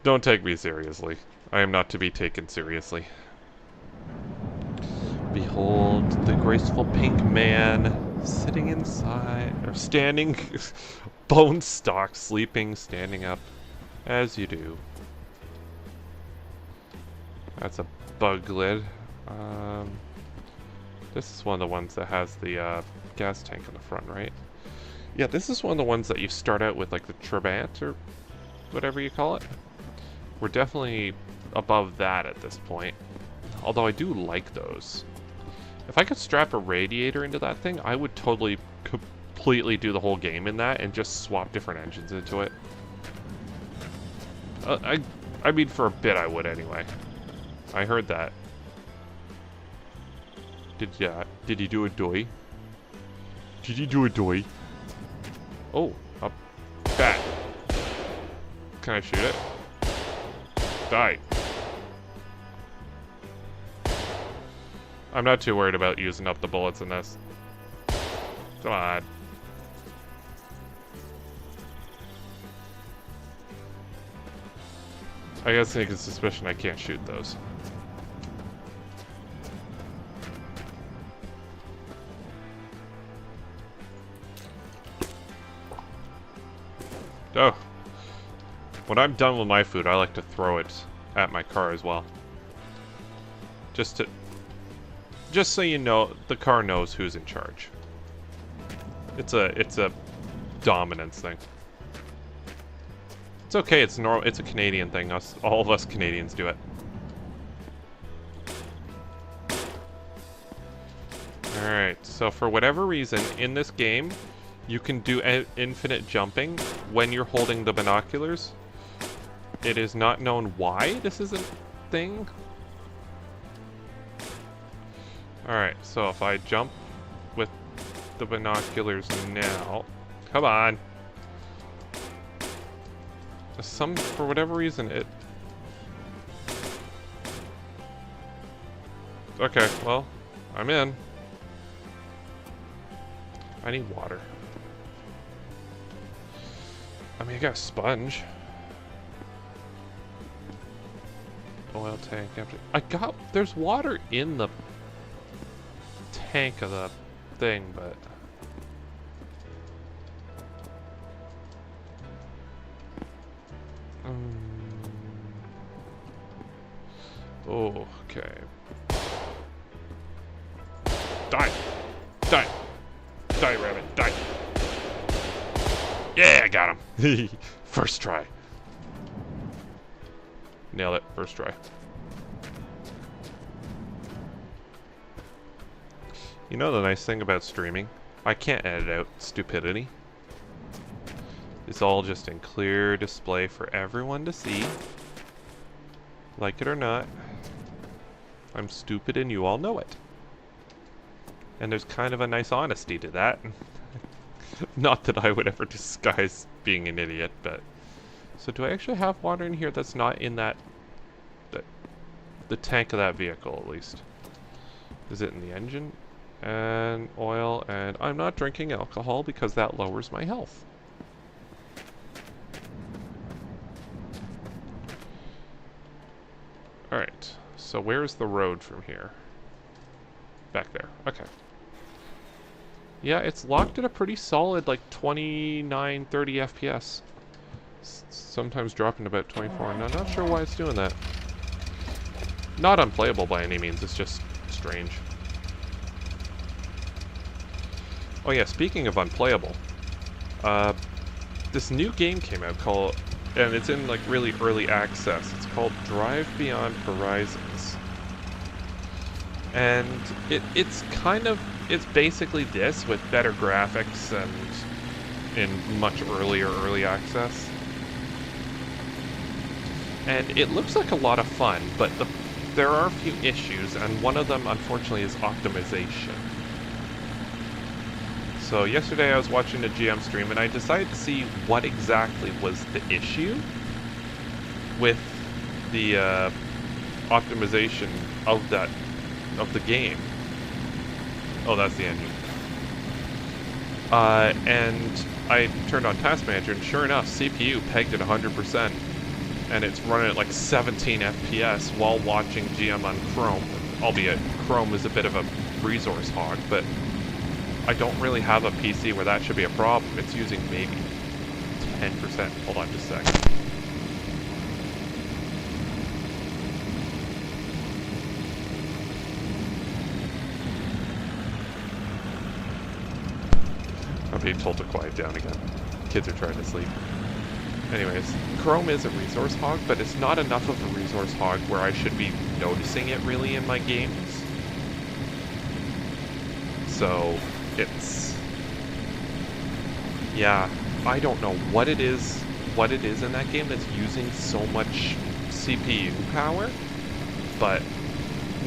Don't take me seriously. I am not to be taken seriously. Behold the graceful pink man sitting inside, or standing, bone stock, sleeping, standing up, as you do. That's a bug lid. This is one of the ones that has the gas tank in the front, right? Yeah, this is one of the ones that you start out with, like the Trabant or whatever you call it. We're definitely above that at this point. Although I do like those. If I could strap a radiator into that thing, I would totally completely do the whole game in that and just swap different engines into it. I mean, for a bit I would anyway. I heard that. Did he do a doy? Did he do a doy? Oh, a bat. Can I shoot it? Die. I'm not too worried about using up the bullets in this. Come on. I got a sneaking suspicion I can't shoot those. Oh. When I'm done with my food, I like to throw it at my car as well. Just so you know, the car knows who's in charge. It's a dominance thing. It's okay, it's a Canadian thing. All of us Canadians do it. Alright, so for whatever reason, in this game, you can do infinite jumping when you're holding the binoculars. It is not known why this is a thing. Alright, so if I jump with the binoculars now... Come on! For whatever reason, it... Okay, well, I'm in. I need water. I mean, I got a sponge. Oil tank empty. There's water in the tank of the thing, but... Oh, okay. Die! Die! Die, rabbit! Die! Yeah, I got him! First try. Nailed it. First try. You know the nice thing about streaming? I can't edit out stupidity. It's all just in clear display for everyone to see. Like it or not. I'm stupid and you all know it. And there's kind of a nice honesty to that. Not that I would ever disguise being an idiot, but... So do I actually have water in here that's not in that... the tank of that vehicle, at least? Is it in the engine? And oil, and I'm not drinking alcohol because that lowers my health. Alright, so where's the road from here? Back there, okay. Yeah, it's locked at a pretty solid, like, 29, 30 FPS. Sometimes dropping to about 24, and I'm not sure why it's doing that. Not unplayable by any means, it's just strange. Oh yeah, speaking of unplayable, this new game came out called, and it's in like really early access. It's called Drive Beyond Horizons, and it's basically this with better graphics and in much early access. And it looks like a lot of fun, but there are a few issues, and one of them, unfortunately, is optimization. So yesterday I was watching a GM stream, and I decided to see what exactly was the issue with the optimization of the game. Oh, that's the engine. And I turned on Task Manager, and sure enough, CPU pegged at 100%. And it's running at like 17 FPS while watching GM on Chrome. Albeit, Chrome is a bit of a resource hog, but I don't really have a PC where that should be a problem. It's using maybe 10%. Hold on just a second. I'm being told to quiet down again. Kids are trying to sleep. Anyways, Chrome is a resource hog, but it's not enough of a resource hog where I should be noticing it really in my games. So, yeah, I don't know what it is in that game that's using so much CPU power, but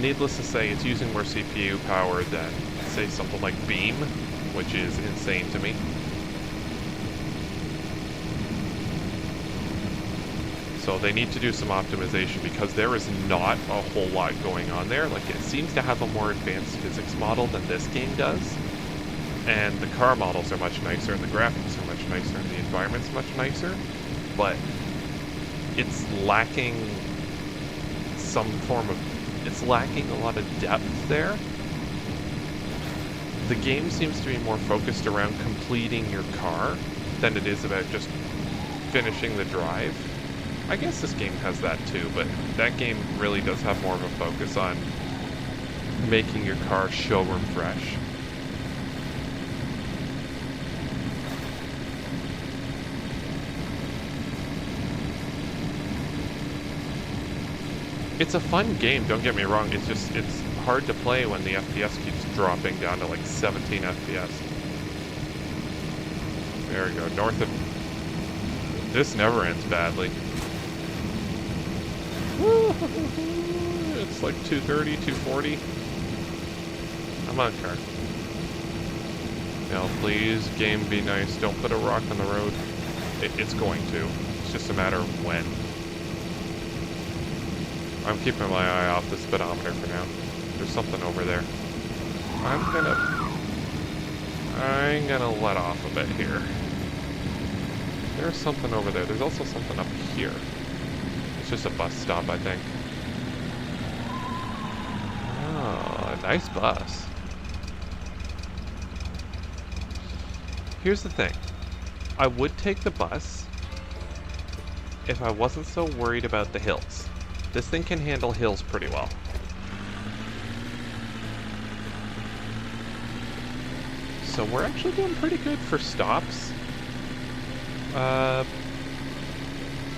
needless to say, it's using more CPU power than, say, something like Beam, which is insane to me. So they need to do some optimization because there is not a whole lot going on there. Like, it seems to have a more advanced physics model than this game does. And the car models are much nicer, and the graphics are much nicer, and the environment's much nicer. But it's lacking it's lacking a lot of depth there. The game seems to be more focused around completing your car than it is about just finishing the drive. I guess this game has that too, but that game really does have more of a focus on making your car showroom fresh. It's a fun game, don't get me wrong, it's hard to play when the FPS keeps dropping down to like 17 FPS. There we go, north of... This never ends badly. It's like 230, 240. Come on, car. Now, please, game, be nice. Don't put a rock on the road. It's going to. It's just a matter of when. I'm keeping my eye off the speedometer for now. There's something over there. I'm gonna let off a bit here. There's something over there. There's also something up here. It's just a bus stop, I think. Oh, a nice bus. Here's the thing. I would take the bus if I wasn't so worried about the hills. This thing can handle hills pretty well. So we're actually doing pretty good for stops.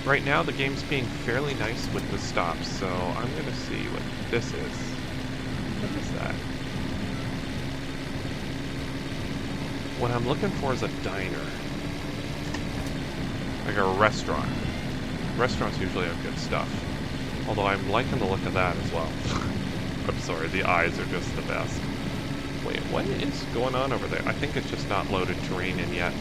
Right now the game's being fairly nice with the stops, so I'm gonna see what this is. What is that? What I'm looking for is a diner. Like a restaurant. Restaurants usually have good stuff. Although I'm liking the look of that as well. I'm sorry, the eyes are just the best. Wait, what is going on over there? I think it's just not loaded terrain in yet.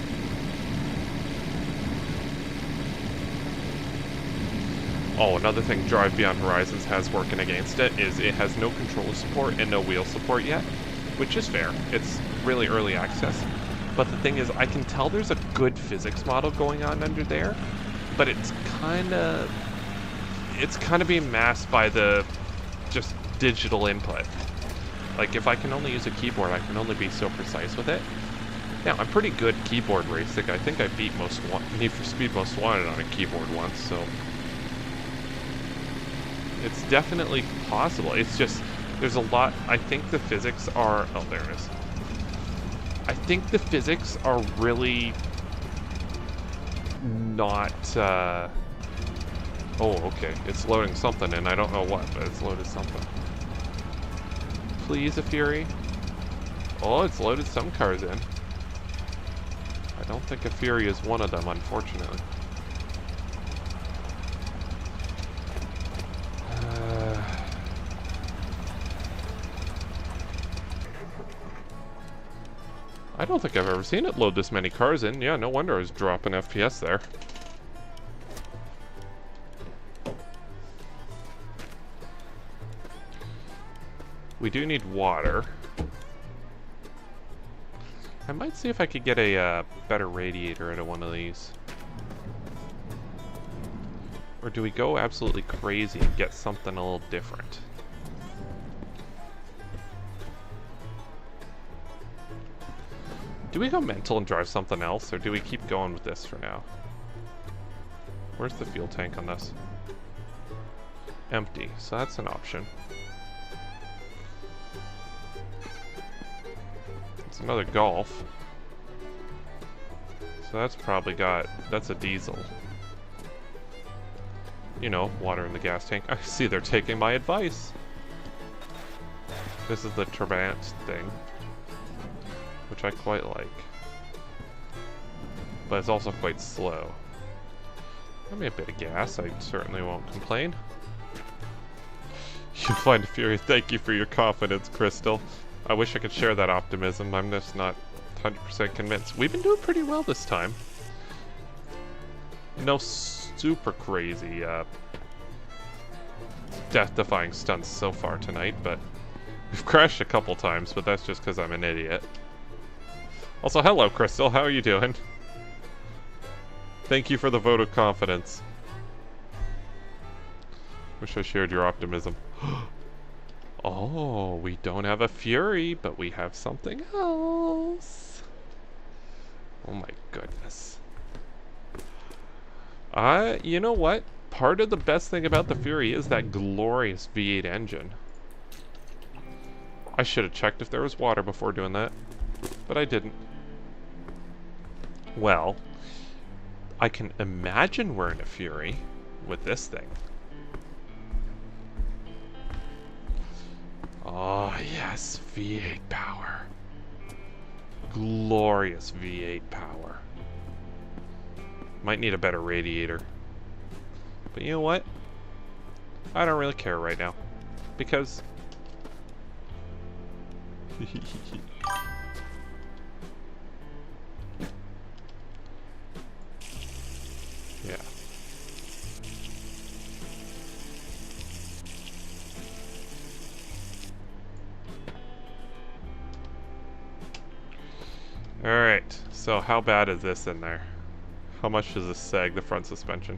Oh, another thing Drive Beyond Horizons has working against it is it has no controller support and no wheel support yet, which is fair. It's really early access. But the thing is, I can tell there's a good physics model going on under there, but it's kind of being masked by the just digital input. Like, if I can only use a keyboard, I can only be so precise with it. Now, I'm pretty good keyboard racing. I think I beat Need for Speed Most Wanted on a keyboard once, so... It's definitely possible. It's just, there's a lot... I think the physics are... Oh, there it is. I think the physics are really... not, Oh, okay. It's loading something, and I don't know what, but it's loaded something. Please, a Fury. Oh, it's loaded some cars in. I don't think a Fury is one of them, unfortunately. I don't think I've ever seen it load this many cars in. Yeah, no wonder I was dropping FPS there. We do need water. I might see if I could get a better radiator out of one of these. Or do we go absolutely crazy and get something a little different? Do we go mental and drive something else, or do we keep going with this for now? Where's the fuel tank on this? Empty, so that's an option. It's another Golf. So that's probably got... that's a diesel. You know, water in the gas tank. I see they're taking my advice. This is the Trabant thing, which I quite like. But it's also quite slow. Give me a bit of gas, I certainly won't complain. You'll find a Fury. Thank you for your confidence, Crystal. I wish I could share that optimism. I'm just not 100% convinced. We've been doing pretty well this time. No super crazy death-defying stunts so far tonight, but we've crashed a couple times, but that's just because I'm an idiot. Also, hello, Crystal. How are you doing? Thank you for the vote of confidence. Wish I shared your optimism. Oh, we don't have a Fury, but we have something else. Oh my goodness. You know what? Part of the best thing about the Fury is that glorious V8 engine. I should have checked if there was water before doing that, but I didn't. Well, I can imagine we're in a Fury with this thing. Oh, yes, V8 power. Glorious V8 power. Might need a better radiator. But you know what? I don't really care right now. Because... yeah. Alright, so how bad is this in there? How much does this sag the front suspension?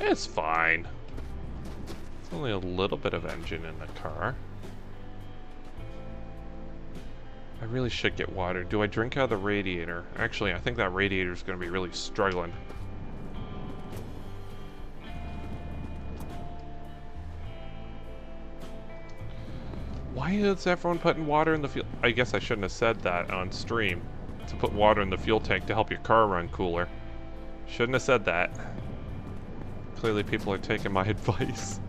It's fine. It's only a little bit of engine in the car. I really should get water. Do I drink out of the radiator? Actually, I think that radiator is going to be really struggling. Why is everyone putting water in the fuel? I guess I shouldn't have said that on stream. To put water in the fuel tank to help your car run cooler. Shouldn't have said that. Clearly people are taking my advice.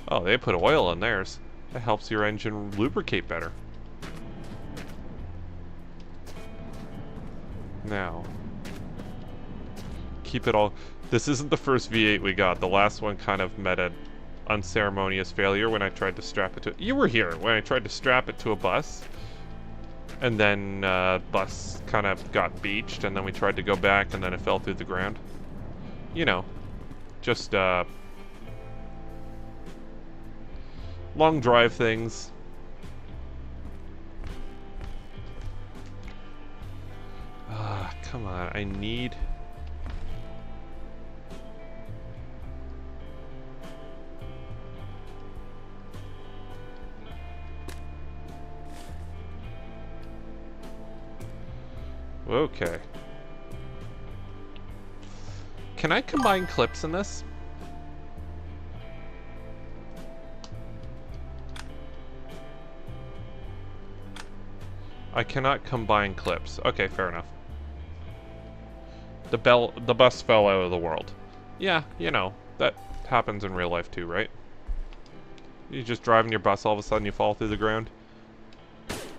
Oh, they put oil in theirs. That helps your engine lubricate better. Now. Keep it all... This isn't the first V8 we got. The last one kind of met an unceremonious failure when I tried to strap it to... You were here when I tried to strap it to a bus. And then bus kind of got beached, and then we tried to go back, and then it fell through the ground. You know, just long drive things. Come on, I need... Okay. Can I combine clips in this? I cannot combine clips. Okay, fair enough. The bus fell out of the world. Yeah, you know, that happens in real life too, right? You just driving your bus, all of a sudden you fall through the ground.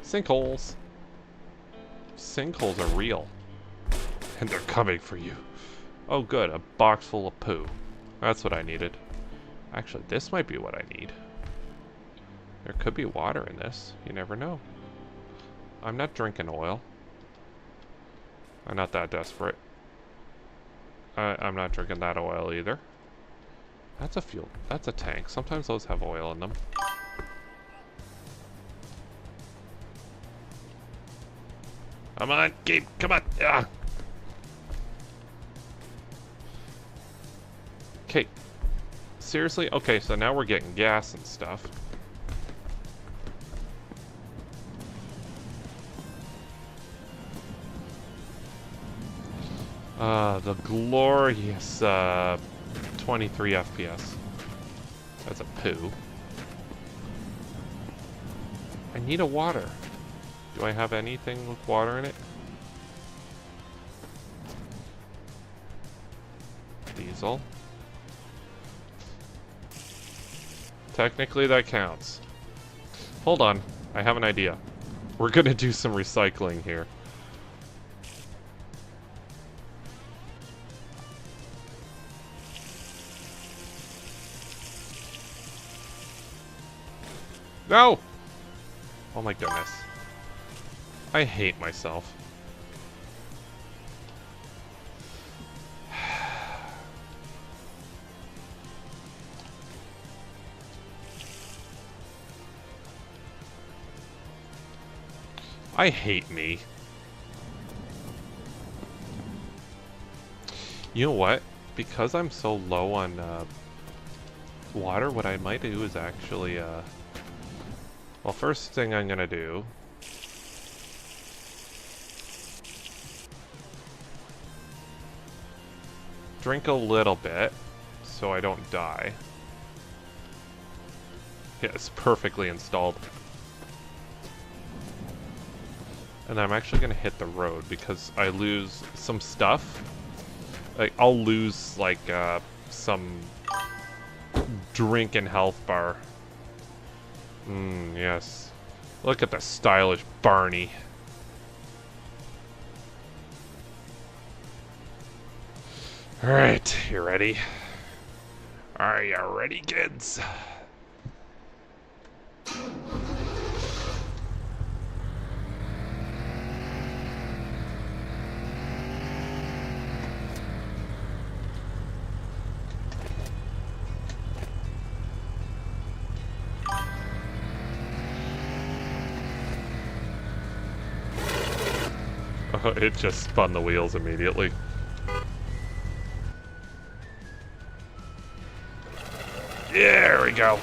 Sinkholes. Sinkholes are real. And they're coming for you. Oh good, a box full of poo. That's what I needed. Actually, this might be what I need. There could be water in this. You never know. I'm not drinking oil. I'm not that desperate. I'm not drinking that oil either. That's a fuel. That's a tank. Sometimes those have oil in them. Come on, Gabe. Come on. Ah. Okay. Seriously? Okay, so now we're getting gas and stuff. The glorious, 23 FPS. That's a poo. I need a water. Do I have anything with water in it? Diesel. Technically that counts. Hold on, I have an idea. We're gonna do some recycling here. No! Oh my goodness. I hate myself. I hate me. You know what? Because I'm so low on water, what I might do is actually well, first thing I'm gonna do drink a little bit so I don't die. Yeah, it's perfectly installed. And I'm actually gonna hit the road because I lose some stuff. Like, I'll lose, like, some drink and health bar. Yes. Look at the stylish Barney. Alright, you ready? Are you ready, kids? It just spun the wheels immediately. There we go.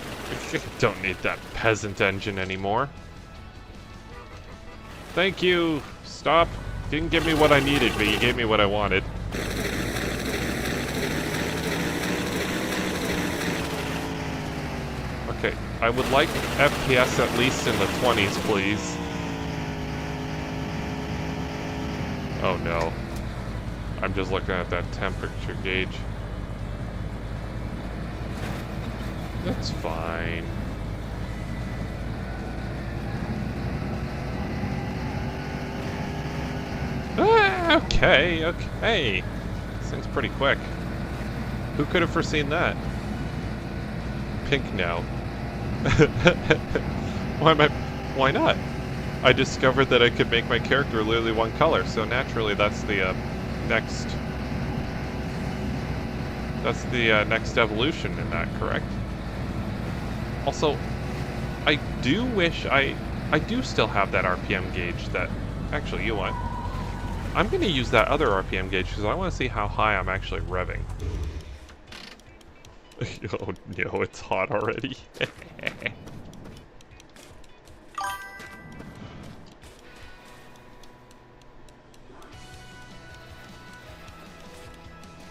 Don't need that peasant engine anymore. Thank you. Stop. Didn't give me what I needed, but you gave me what I wanted. Okay, I would like FPS at least in the 20s, please. Oh no. I'm just looking at that temperature gauge. That's fine. Ah, okay, okay. This thing's pretty quick. Who could have foreseen that? Pink now. Why not? I discovered that I could make my character literally one color, so naturally that's the next evolution in that, correct? Also, I do wish I do still have that RPM gauge that, actually, you know what? I'm going to use that other RPM gauge because I want to see how high I'm actually revving. Oh no, it's hot already.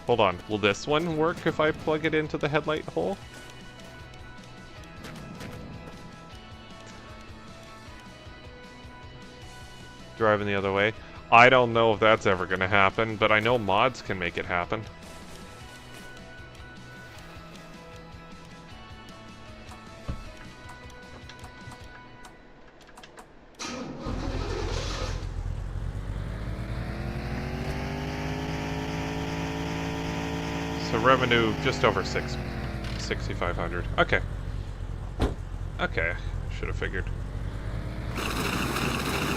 Hold on. Will this one work if I plug it into the headlight hole? Driving the other way. I don't know if that's ever going to happen, but I know mods can make it happen. So revenue just over 6,500. Okay. Okay. Should have figured.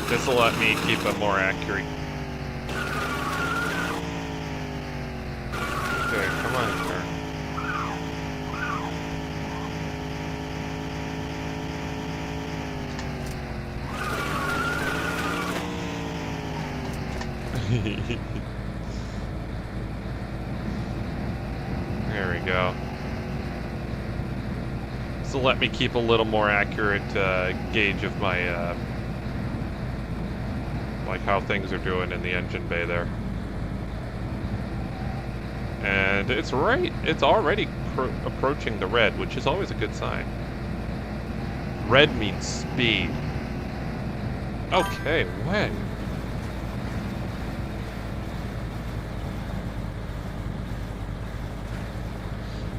This will let me keep a more accurate. Okay, come on, car. There we go. This will let me keep a little more accurate gauge of my like how things are doing in the engine bay there. And it's already approaching the red, which is always a good sign. Red means speed. Okay, when?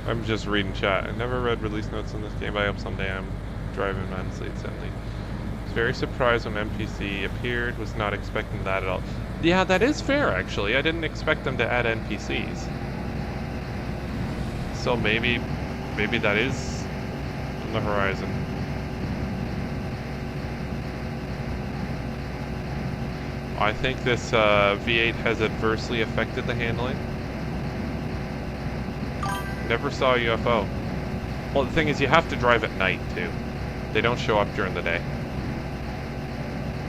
I'm just reading chat. I never read release notes in this game, but I hope someday I'm driving mindlessly suddenly. I was very surprised when NPC appeared, was not expecting that at all. Yeah, that is fair, actually. I didn't expect them to add NPCs. So maybe that is on the horizon. I think this V8 has adversely affected the handling. Never saw a UFO. Well, the thing is, you have to drive at night, too. They don't show up during the day.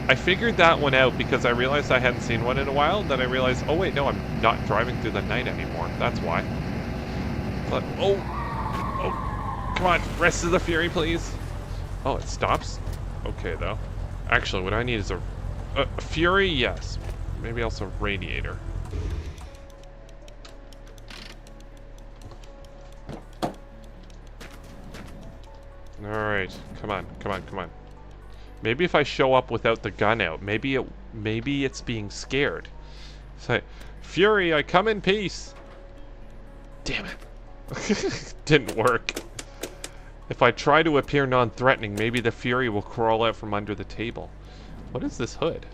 I figured that one out because I realized I hadn't seen one in a while. Then I realized, oh wait, no, I'm not driving through the night anymore. That's why. But, oh, come on, rest of the Fury, please. Oh, it stops? Okay, though. Actually, what I need is a Fury, yes. Maybe also radiator. Alright, come on. Maybe if I show up without the gun out, maybe it's being scared. Say, Fury, I come in peace. Damn it. Didn't work. If I try to appear non-threatening, maybe the Fury will crawl out from under the table. What is this hood?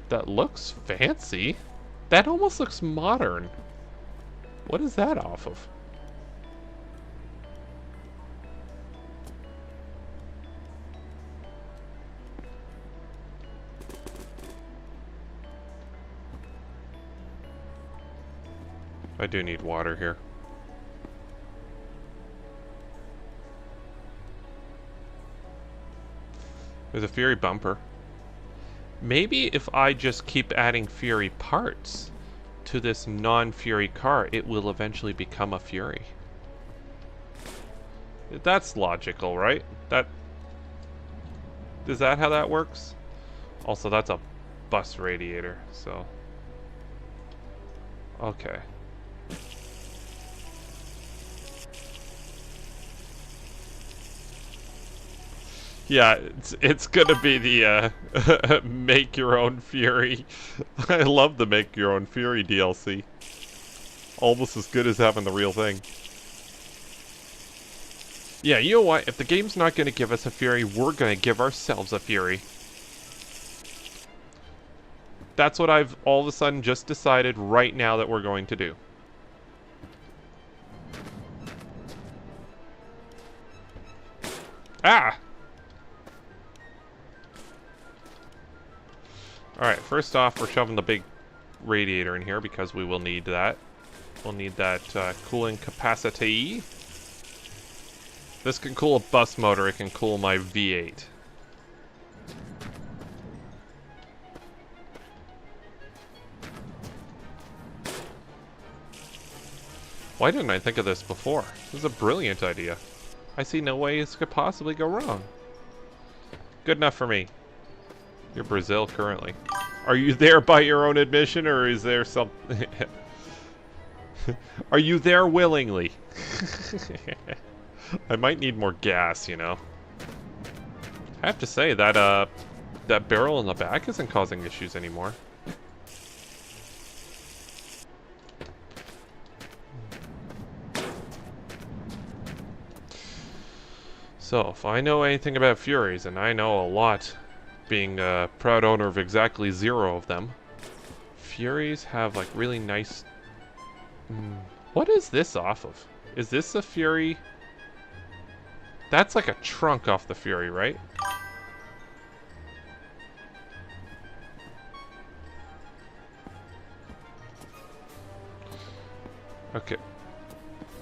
That looks fancy. That almost looks modern. What is that off of? I do need water here. There's a Fury bumper. Maybe if I just keep adding Fury parts to this non-Fury car, it will eventually become a Fury. That's logical, right? Is that how that works? Also, that's a bus radiator, so... Okay. Yeah, it's gonna be the make your own Fury. I love the make your own Fury DLC. Almost as good as having the real thing. Yeah, you know what? If the game's not gonna give us a Fury, we're gonna give ourselves a Fury. That's what I've all of a sudden just decided right now that we're going to do. Ah! Alright, first off, we're shoving the big radiator in here because we will need that. We'll need that cooling capacity. This can cool a bus motor, it can cool my V8. Why didn't I think of this before? This is a brilliant idea. I see no way this could possibly go wrong. Good enough for me. You're Brazil currently. Are you there by your own admission, or is there some... Are you there willingly? I might need more gas, you know. I have to say that that barrel in the back isn't causing issues anymore. So, if I know anything about Furies, and I know a lot, being a proud owner of exactly 0 of them, Furies have like really nice... What is this off of? Is this a Fury? That's like a trunk off the Fury, right? Okay.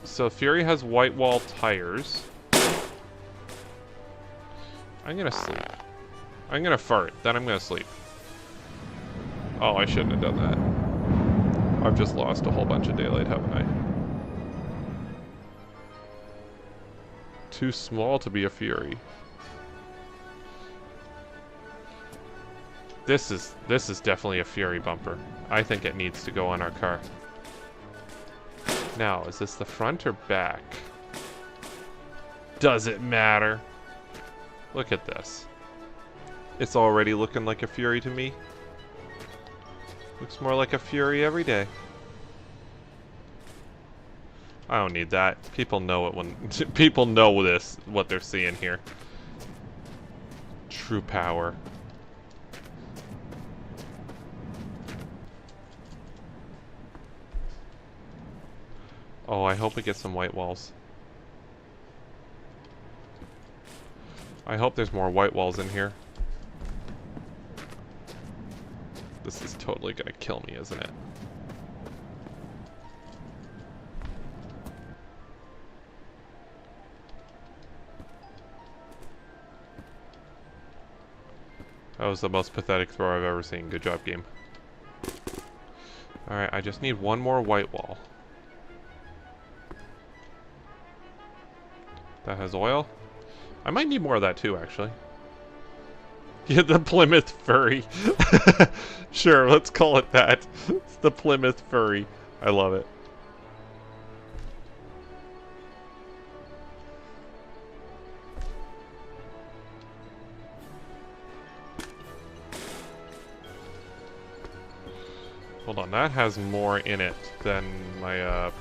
So Fury has white wall tires. I'm gonna sleep. I'm gonna fart, then I'm gonna sleep. Oh, I shouldn't have done that. I've just lost a whole bunch of daylight, haven't I? Too small to be a Fury. This is definitely a Fury bumper. I think it needs to go on our car. Now, is this the front or back? Does it matter? Look at this. It's already looking like a Fury to me. Looks more like a Fury every day. I don't need that. People know it when... People know this, what they're seeing here. True power. Oh, I hope we get some white walls. I hope there's more white walls in here. This is totally gonna kill me, isn't it? That was the most pathetic throw I've ever seen. Good job, game. Alright, I just need one more white wall. That has oil. I might need more of that too, actually. Yeah, the Plymouth Furry. Sure, let's call it that. It's the Plymouth Furry. I love it. Hold on, that has more in it than my,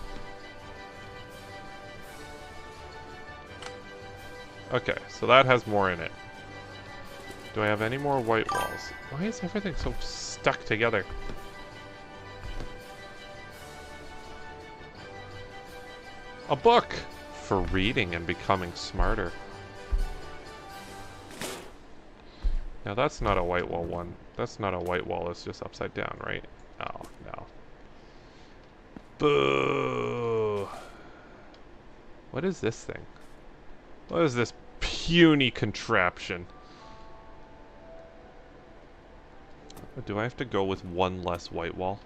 Okay, so that has more in it. Do I have any more white walls? Why is everything so stuck together? A book! For reading and becoming smarter. Now that's not a white wall one. That's not a white wall, it's just upside down, right? Oh, no. Boo! What is this thing? What is this puny contraption? Do I have to go with one less white wall?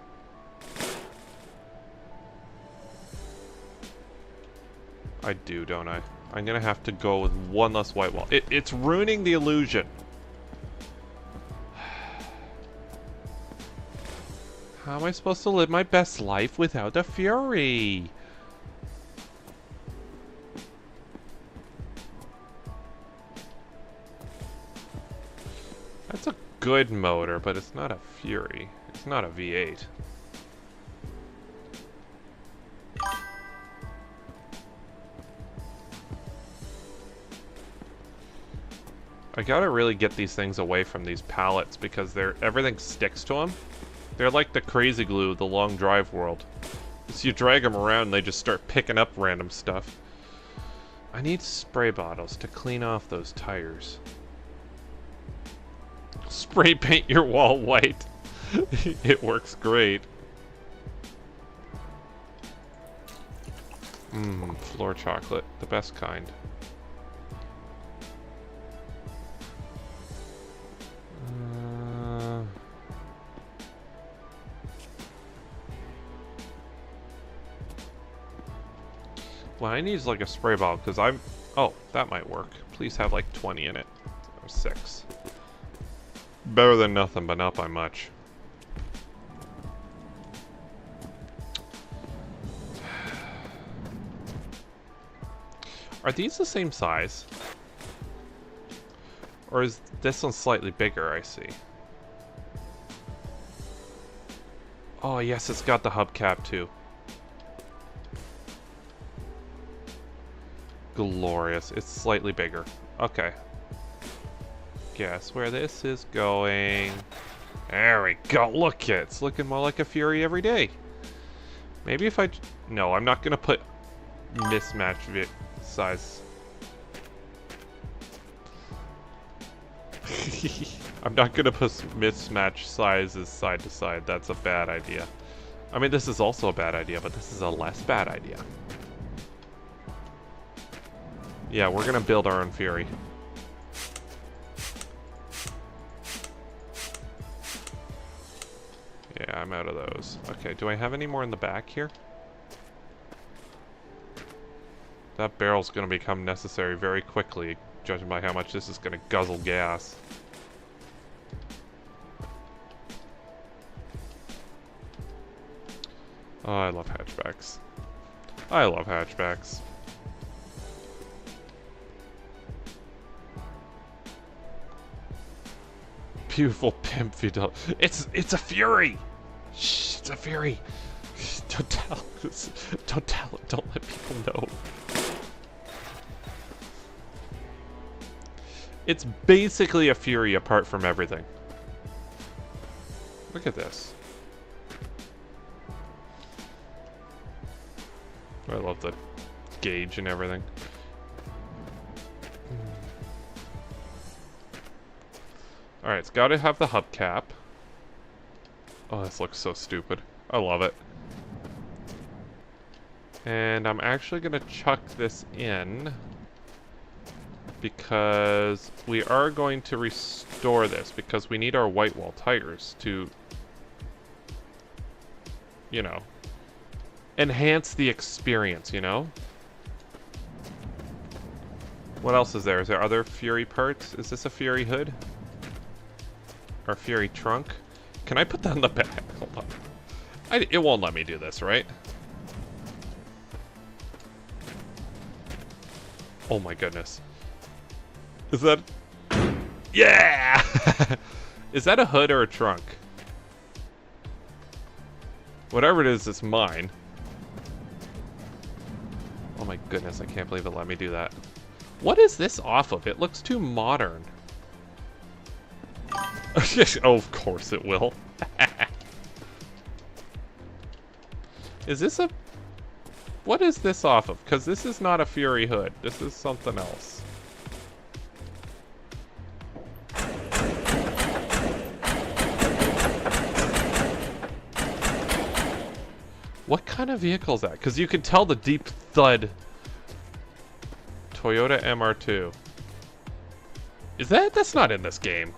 I do, don't I? I'm gonna have to go with one less white wall. It's ruining the illusion. How am I supposed to live my best life without a Fury? That's a good motor, but it's not a Fury. It's not a V8. I gotta really get these things away from these pallets because everything sticks to them. They're like the crazy glue of the long drive world. So you drag them around and they just start picking up random stuff. I need spray bottles to clean off those tires. Spray paint your wall white. It works great. Floor chocolate, the best kind. Well, I need like a spray bottle because I'm... Oh, that might work. Please have like 20 in it. Or 6. Better than nothing, but not by much. Are these the same size? Or is this one slightly bigger, I see. Oh, yes, it's got the hubcap, too. Glorious. It's slightly bigger. Okay. Guess where this is going. There we go. Look, it's looking more like a Fury every day. Maybe if I... No, I'm not going to put mismatched size. I'm not going to put mismatched sizes side to side. That's a bad idea. I mean, this is also a bad idea, but this is a less bad idea. Yeah, we're going to build our own Fury. Yeah, I'm out of those. Okay, do I have any more in the back here? That barrel's going to become necessary very quickly, judging by how much this is going to guzzle gas. Oh, I love hatchbacks. I love hatchbacks. Beautiful pimp fidelity. It's a Fury! Shh, it's a Fury! Don't tell. Don't tell it. Don't let people know. It's basically a Fury apart from everything. Look at this. I love the gauge and everything. Alright, it's got to have the hubcap. Oh, this looks so stupid. I love it. And I'm actually going to chuck this in because we are going to restore this because we need our white wall tires to, you know, enhance the experience, you know? What else is there? Is there other Fury parts? Is this a Fury hood? Or Fury trunk? Can I put that in the back? Hold on. It won't let me do this, right? Oh my goodness. Is that... Yeah! Is that a hood or a trunk? Whatever it is, it's mine. Oh my goodness, I can't believe it let me do that. What is this off of? It looks too modern. Oh, of course it will. Is this a... What is this off of? Because this is not a Fury hood. This is something else. What kind of vehicle is that? Because you can tell the deep thud. Toyota MR2. Is that... That's not in this game.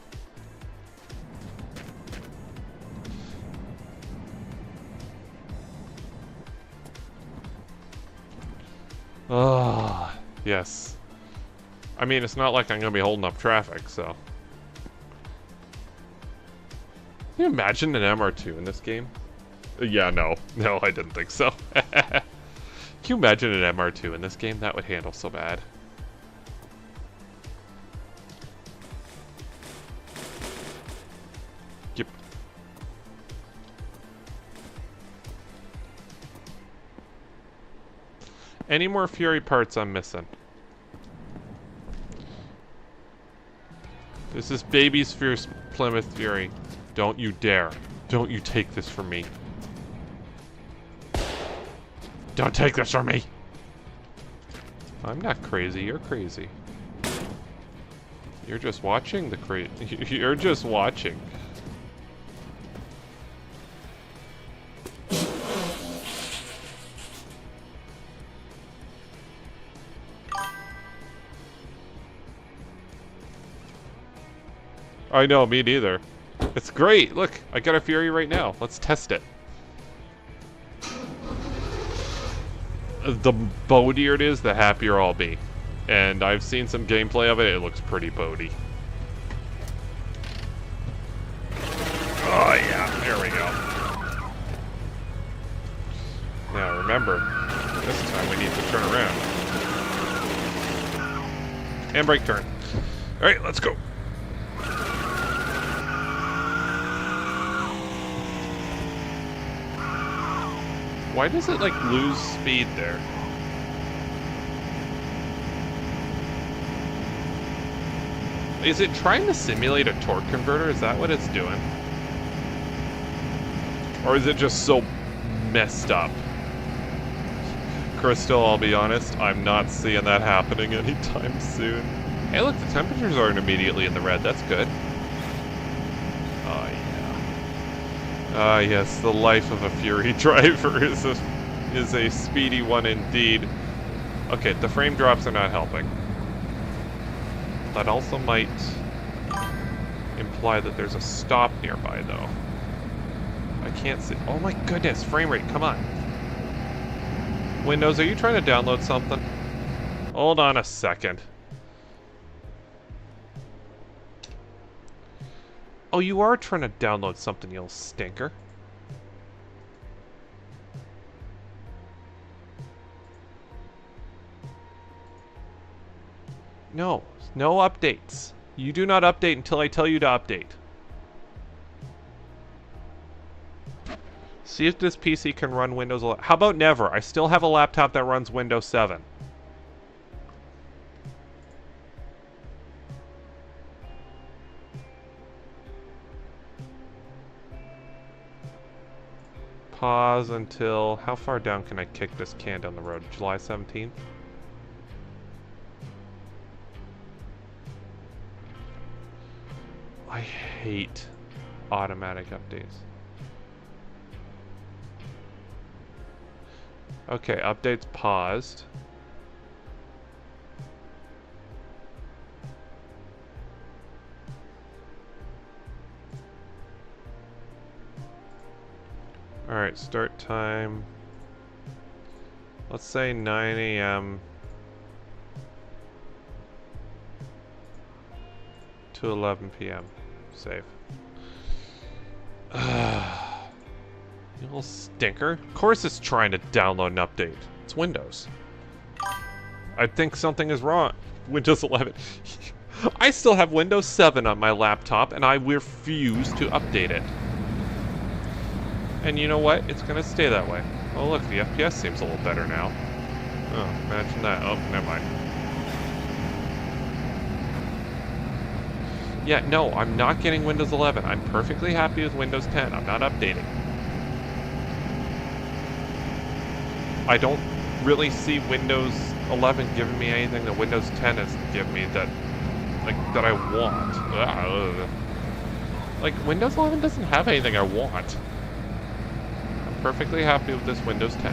Oh, yes. I mean, it's not like I'm going to be holding up traffic, so. Can you imagine an MR2 in this game? Yeah, no. No, I didn't think so. Can you imagine an MR2 in this game? That would handle so bad. Yep. Any more Fury parts I'm missing? This is Baby's Fierce Plymouth Fury. Don't you dare. Don't you take this from me. Don't take this from me! I'm not crazy, you're crazy. You're just watching the You're just watching. I know, me neither. It's great! Look, I got a Fury right now. Let's test it. The boatier it is, the happier I'll be. And I've seen some gameplay of it, it looks pretty boaty. Oh yeah, there we go. Now remember, this time we need to turn around. Handbrake turn. Alright, let's go. Why does it, like, lose speed there? Is it trying to simulate a torque converter? Is that what it's doing? Or is it just so messed up? Crystal, I'll be honest, I'm not seeing that happening anytime soon. Hey, look, the temperatures aren't immediately in the red. That's good. Oh, yeah. Ah, yes, the life of a Fury driver is a speedy one indeed. Okay, the frame drops are not helping. That also might imply that there's a stop nearby, though. I can't see. Oh my goodness, frame rate, come on. Windows, are you trying to download something? Hold on a second. Oh, you are trying to download something, you little stinker. No, no updates. You do not update until I tell you to update. See if this PC can run Windows 11. How about never? I still have a laptop that runs Windows 7. Pause until... How far down can I kick this can down the road? July 17th? I hate automatic updates. Okay, updates paused. Alright, start time. Let's say 9 a.m. to 11 p.m. Save. You little stinker. Of course it's trying to download an update. It's Windows. I think something is wrong. Windows 11. I still have Windows 7 on my laptop, and I refuse to update it. And you know what? It's going to stay that way. Oh, look, the FPS seems a little better now. Oh, imagine that. Oh, never mind. Yeah, no, I'm not getting Windows 11. I'm perfectly happy with Windows 10. I'm not updating. I don't really see Windows 11 giving me anything that Windows 10 has to give me that, like, that I want. Ugh. Like, Windows 11 doesn't have anything I want. I'm perfectly happy with this Windows 10.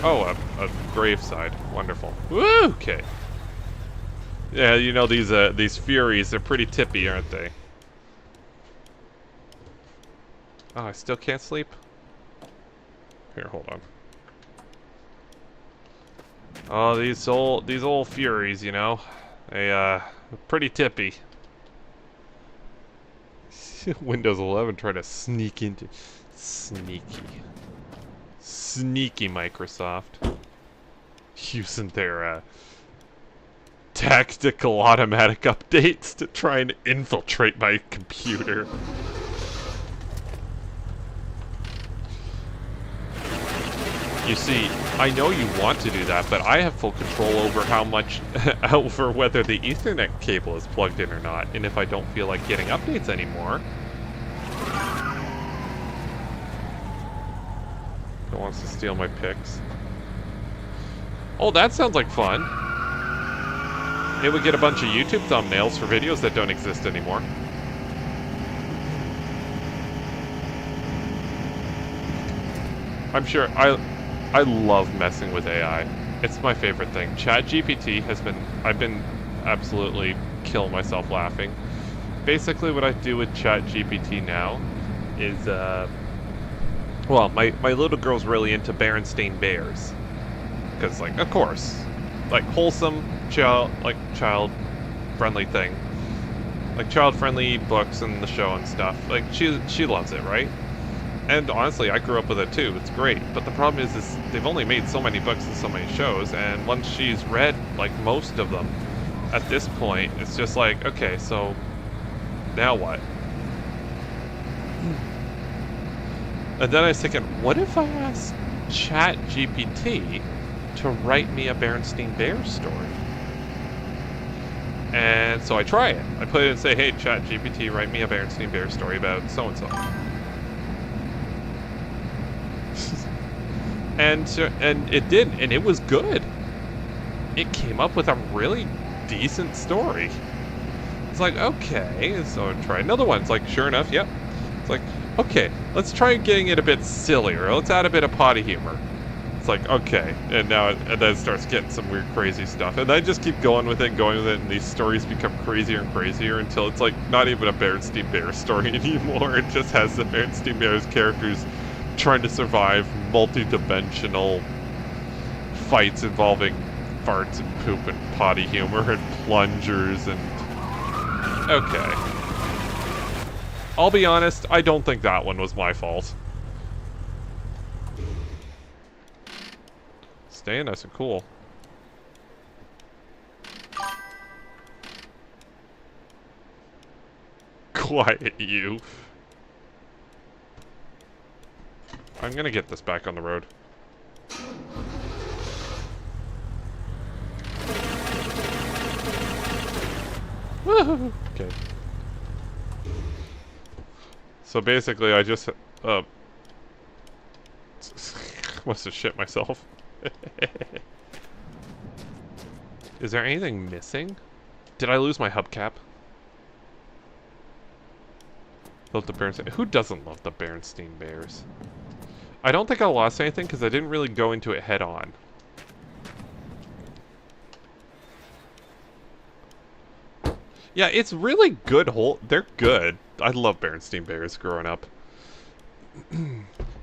Oh, a graveside. Wonderful. Woo! Okay. Yeah, you know, these Furies, they're pretty tippy, aren't they? Oh, I still can't sleep? Here, hold on. Oh, these old Furies, you know. They, pretty tippy. Windows 11 trying to sneak into... Sneaky. Sneaky Microsoft. Using their, tactical automatic updates to try and infiltrate my computer. You see, I know you want to do that, but I have full control over how much, over whether the Ethernet cable is plugged in or not, and if I don't feel like getting updates anymore. Who wants to steal my pics? Oh, that sounds like fun. It would get a bunch of YouTube thumbnails for videos that don't exist anymore. I'm sure I love messing with AI. It's my favorite thing. ChatGPT has been... I've been absolutely killing myself laughing. Basically, what I do with ChatGPT now is, well, my little girl's really into Berenstain Bears. Because, like, of course. Like, wholesome, child-friendly thing. Like, child-friendly books and the show and stuff. Like, she loves it, right? And honestly, I grew up with it too. It's great. But the problem is they've only made so many books and so many shows, and once she's read, like, most of them, at this point, it's just like, okay, so now what? And then I was thinking, what if I asked Chat GPT to write me a Berenstain Bears story? And so I try it. I put it and say, hey, Chat GPT, write me a Berenstain Bears story about so-and-so. And it did, and it was good. It came up with a really decent story. It's like, okay, so I try another one. It's like, sure enough, yep. It's like, okay, let's try getting it a bit sillier. Let's add a bit of potty humor. It's like, okay, and then it starts getting some weird, crazy stuff. And I just keep going with it, and these stories become crazier and crazier until it's like not even a Berenstain Bears story anymore. It just has the Berenstain Bears characters trying to survive multi-dimensional fights involving farts and poop and potty humor and plungers and... Okay. I'll be honest, I don't think that one was my fault. Staying nice and cool. Quiet, you. I'm gonna get this back on the road. Woohoo! Okay. So basically, I just must have shit myself. Is there anything missing? Did I lose my hubcap? Love the Berenstain. Who doesn't love the Berenstain Bears? I don't think I lost anything because I didn't really go into it head on. Yeah, it's really good they're good. I love Berenstain Bears growing up.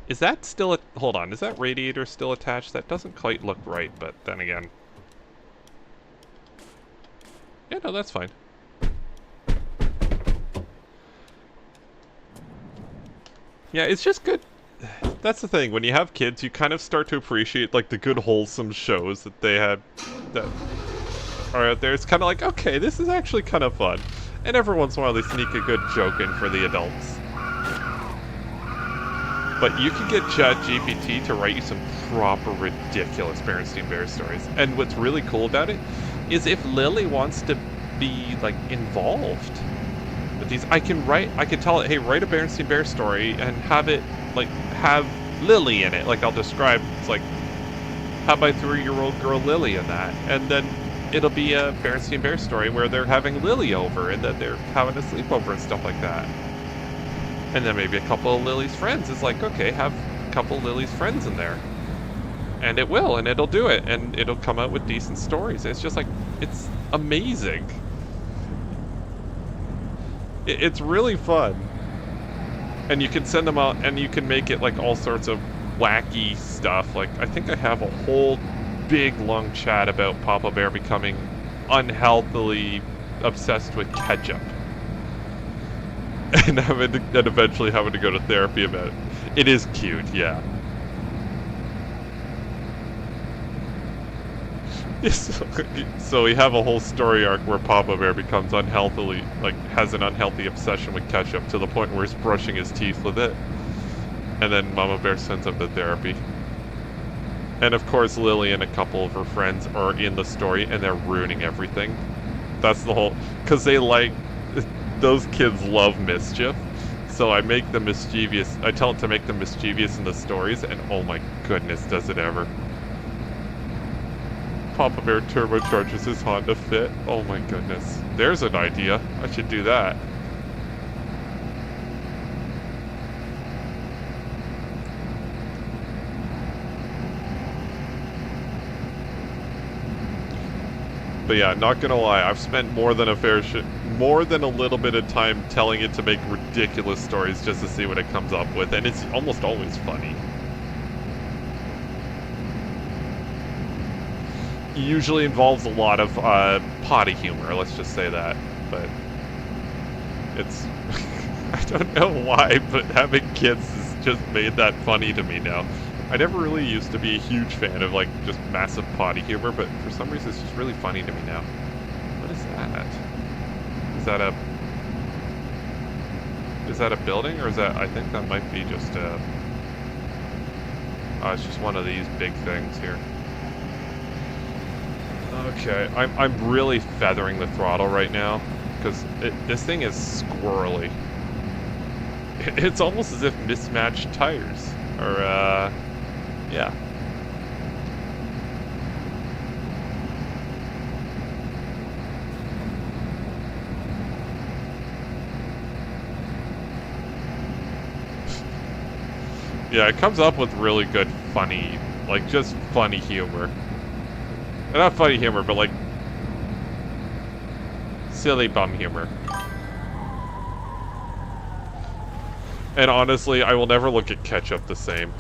Is that still hold on, is that radiator still attached? That doesn't quite look right, but then again. Yeah, no, that's fine. Yeah, it's just good. That's the thing, when you have kids, you kind of start to appreciate, like, the good wholesome shows that they had that are out there. It's kind of like, okay, this is actually kind of fun. And every once in a while they sneak a good joke in for the adults. But you can get ChatGPT to write you some proper ridiculous Berenstain Bears stories. And what's really cool about it is if Lily wants to be, like, involved with these, I can tell it, hey, write a Berenstain Bears story and have it, like, have Lily in it. Like, I'll describe, it's like, have my 3-year-old girl Lily in that. And then it'll be a Berenstain Bears story where they're having Lily over and that they're having a sleepover and stuff like that. And then maybe a couple of Lily's friends. It's like, okay, have a couple of Lily's friends in there. And it will, and it'll do it, and it'll come out with decent stories. It's just like, it's amazing. It's really fun. And you can send them out, and you can make it like all sorts of wacky stuff. Like, I think I have a whole big long chat about Papa Bear becoming unhealthily obsessed with ketchup. And eventually having to go to therapy about it. It is cute, yeah. So we have a whole story arc where Papa Bear becomes unhealthily, like, has an unhealthy obsession with ketchup to the point where he's brushing his teeth with it. And then Mama Bear sends him to therapy. And of course Lily and a couple of her friends are in the story and they're ruining everything. That's the whole... Because they like... Those kids love mischief. So I make them mischievous. I tell them to make them mischievous in the stories, and oh my goodness, does it ever. Papa Bear turbocharges his Honda Fit. Oh my goodness. There's an idea. I should do that. But yeah, not gonna lie, I've spent more than a little bit of time telling it to make ridiculous stories just to see what it comes up with, and it's almost always funny. It usually involves a lot of potty humor, let's just say that, but it's... I don't know why, but having kids is just made that funny to me now. I never really used to be a huge fan of, like, just massive potty humor, but for some reason it's just really funny to me now. What is that? Is that a... Is that a building, or is that... I think that might be just a... Oh, it's just one of these big things here. Okay, I'm really feathering the throttle right now, because this thing is squirrely. It's almost as if mismatched tires, or, yeah. Yeah, it comes up with really good, funny, like, just funny humor. Not funny humor, but, like, silly bum humor. And honestly, I will never look at ketchup the same.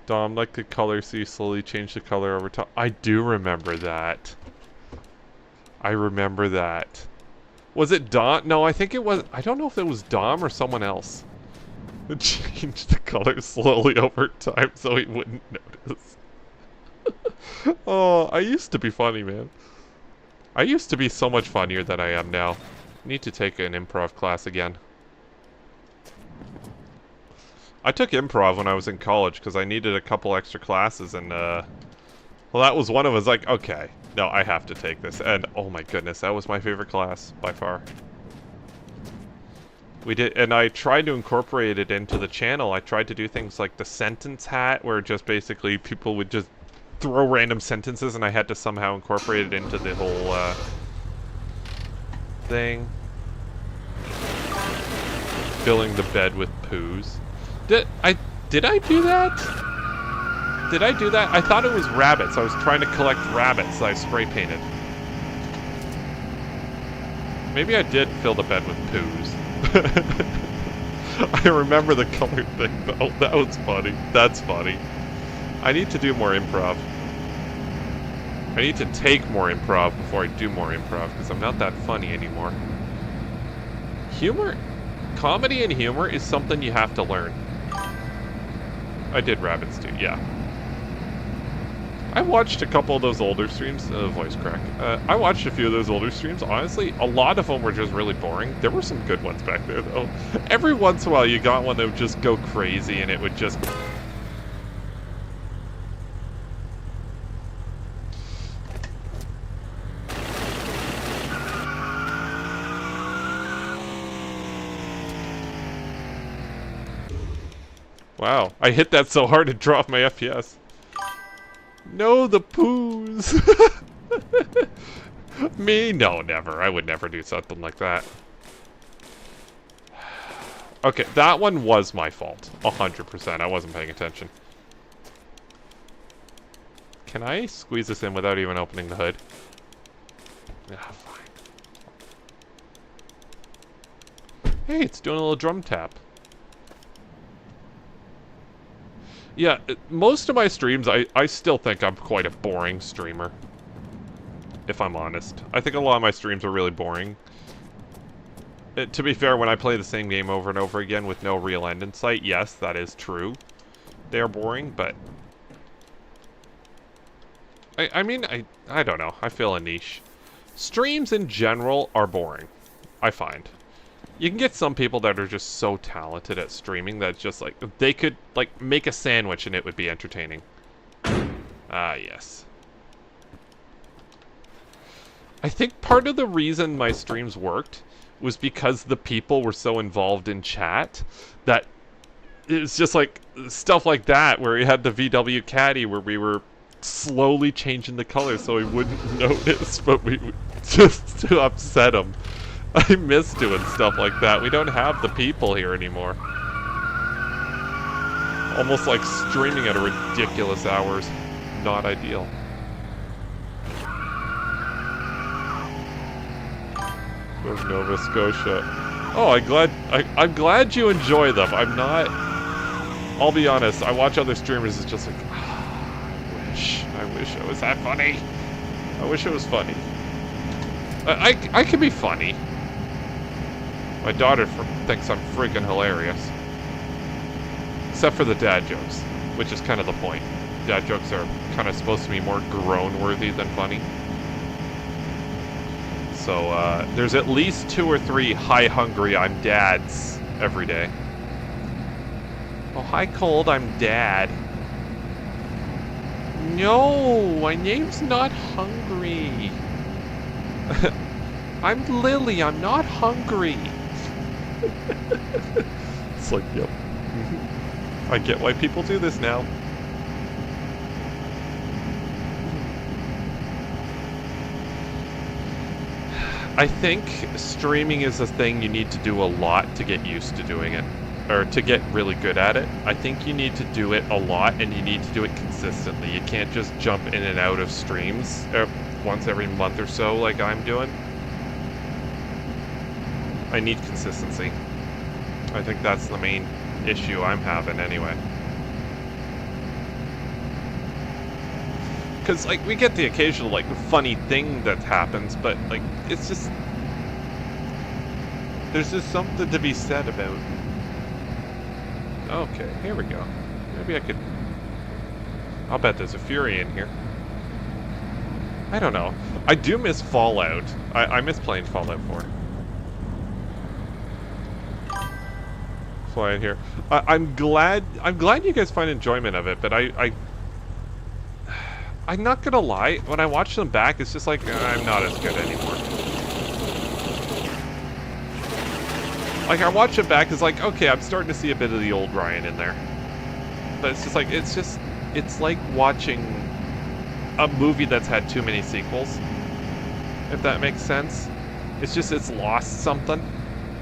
Dom, like the color, so you slowly change the color over time. I do remember that. I remember that. Was it Dom? No, I think it was... I don't know if it was Dom or someone else. It changed the color slowly over time so he wouldn't notice. Oh, I used to be funny, man. I used to be so much funnier than I am now. I need to take an improv class again. I took improv when I was in college because I needed a couple extra classes, and well, that was one of us. Like, okay, no, I have to take this. And oh my goodness, that was my favorite class by far. We did, and I tried to incorporate it into the channel. I tried to do things like the sentence hat, where just basically people would just throw random sentences, and I had to somehow incorporate it into the whole thing. Filling the bed with poos. Did I do that? Did I do that? I thought it was rabbits. I was trying to collect rabbits that I spray painted. Maybe I did fill the bed with poos. I remember the color thing though. That was funny. That's funny. I need to do more improv. I need to take more improv before I do more improv, because I'm not that funny anymore. Humor? Comedy and humor is something you have to learn. I did rabbits too, yeah. I watched a couple of those older streams. Voice crack. I watched a few of those older streams. Honestly, a lot of them were just really boring. There were some good ones back there, though. Every once in a while, you got one that would just go crazy, and it would just... Wow, I hit that so hard it dropped my FPS. No, the poos! Me? No, never. I would never do something like that. Okay, that one was my fault. 100%. I wasn't paying attention. Can I squeeze this in without even opening the hood? Ah, fine. Hey, it's doing a little drum tap. Yeah, most of my streams, I still think I'm quite a boring streamer. If I'm honest. I think a lot of my streams are really boring. To be fair, when I play the same game over and over again with no real end in sight, yes, that is true. They are boring, but... I mean, I don't know. I feel a niche. Streams in general are boring, I find. You can get some people that are just so talented at streaming that just, like, they could, like, make a sandwich and it would be entertaining. Ah, yes. I think part of the reason my streams worked was because the people were so involved in chat that it's just, like, stuff like that where we had the VW Caddy where we were slowly changing the color so he wouldn't notice, but we would just to upset him. I miss doing stuff like that. We don't have the people here anymore. Almost like streaming at a ridiculous hours. Not ideal. Where's Nova Scotia? Oh, I'm glad you enjoy them. I'm not... I'll be honest, I watch other streamers, it's just like... I wish it was that funny. I wish it was funny. I can be funny. My daughter thinks I'm freaking hilarious. Except for the dad jokes, which is kind of the point. Dad jokes are kind of supposed to be more groan-worthy than funny. So, there's at least 2 or 3 hi hungry I'm dads every day. Oh, hi cold, I'm dad. No, my name's not hungry. I'm Lily, I'm not hungry. It's like, yep. I get why people do this now. I think streaming is a thing you need to do a lot to get used to doing it. Or to get really good at it. I think you need to do it a lot and you need to do it consistently. You can't just jump in and out of streams once every month or so like I'm doing. I need consistency. I think that's the main issue I'm having anyway. Because, like, we get the occasional, like, funny thing that happens, but, like, it's just... There's just something to be said about... Okay, here we go. Maybe I could... I'll bet there's a Fury in here. I don't know. I do miss Fallout. I miss playing Fallout 4. Fly in here. I'm glad you guys find enjoyment of it, but I'm not gonna lie, when I watch them back, it's just like, I'm not as good anymore. Like, I watch it back, it's like, okay, I'm starting to see a bit of the old Ryan in there. But it's just like, it's like watching a movie that's had too many sequels. If that makes sense. It's lost something.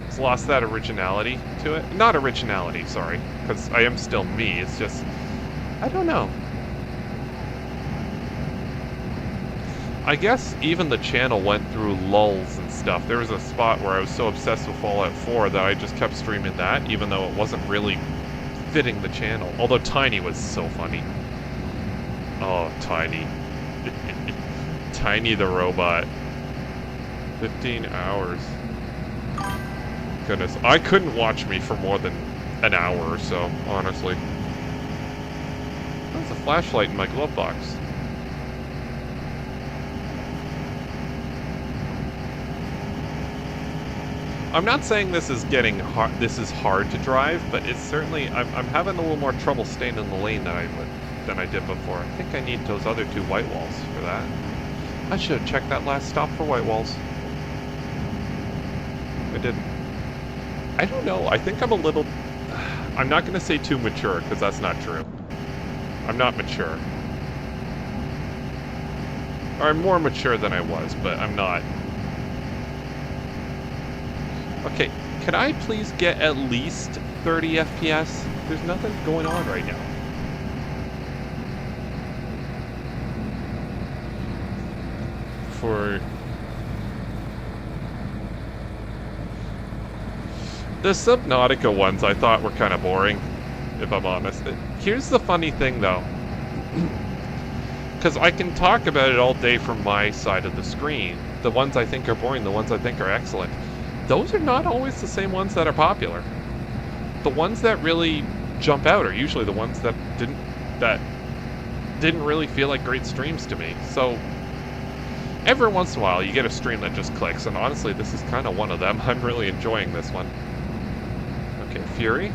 It's lost that originality to it. Not originality, sorry, because I am still me, it's just, I don't know. I guess even the channel went through lulls and stuff. There was a spot where I was so obsessed with Fallout 4 that I just kept streaming that, even though it wasn't really fitting the channel. Although Tiny was so funny. Oh, Tiny. Tiny the robot. 15 hours. Goodness, I couldn't watch me for more than an hour or so, honestly. There's a flashlight in my glove box. I'm not saying this is getting hard. This is hard to drive, but it's certainly. I'm having a little more trouble staying in the lane than I did before. I think I need those other 2 white walls for that. I should have checked that last stop for white walls. I didn't. I don't know. I think I'm a little. I'm not going to say too mature because that's not true. I'm not mature. Or I'm more mature than I was, but I'm not. Okay, could I please get at least 30 FPS? There's nothing going on right now. For... The Subnautica ones I thought were kind of boring, if I'm honest. Here's the funny thing, though. Because I can talk about it all day from my side of the screen. The ones I think are boring, the ones I think are excellent. Those are not always the same ones that are popular. The ones that really jump out are usually the ones that didn't really feel like great streams to me. So every once in a while you get a stream that just clicks, and honestly this is kind of one of them. I'm really enjoying this one. Okay, Fury.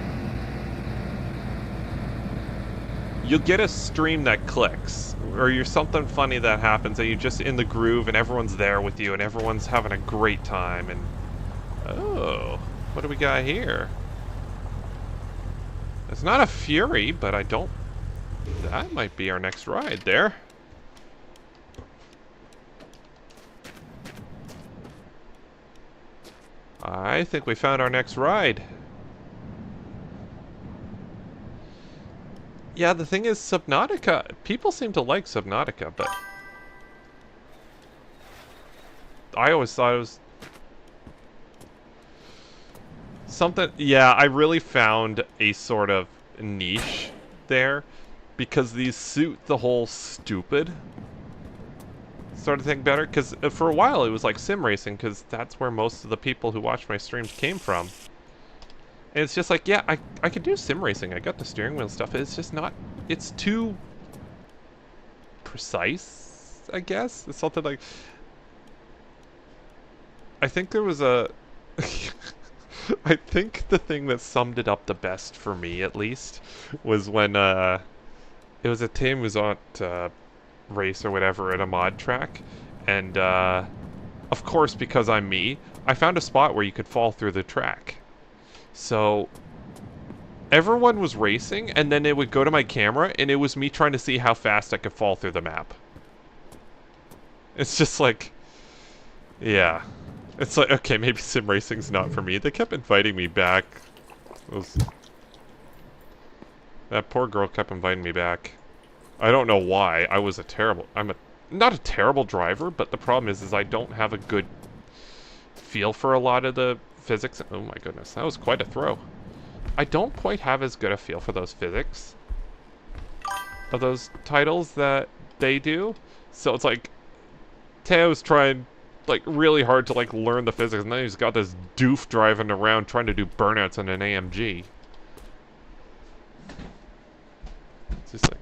You'll get a stream that clicks, or you're something funny that happens, and you're just in the groove and everyone's there with you and everyone's having a great time. And oh, what do we got here? It's not a Fury, but I don't... That might be our next ride there. I think we found our next ride. Yeah, the thing is, Subnautica... People seem to like Subnautica, but... I always thought it was... something... Yeah, I really found a sort of niche there, because these suit the whole stupid. sort of thing better, because for a while it was like sim racing, because that's where most of the people who watch my streams came from. And it's just like, yeah, I could do sim racing. I got the steering wheel stuff. It's just not, it's too precise, I guess. It's something like, I think there was a, I think the thing that summed it up the best for me, at least, was when it was a Tim Muzant race or whatever at a mod track, and of course, because I'm me, I found a spot where you could fall through the track. So everyone was racing, and then it would go to my camera, and it was me trying to see how fast I could fall through the map. It's just like, yeah. It's like, okay, maybe sim racing's not for me. They kept inviting me back. That poor girl kept inviting me back. I don't know why. I'm not a terrible driver, but the problem is I don't have a good feel for a lot of the physics. Oh my goodness, that was quite a throw. I don't quite have as good a feel for those physics of those titles that they do. So it's like, Teo's trying like really hard to like learn the physics, and then he's got this doof driving around trying to do burnouts on an AMG. It's just like,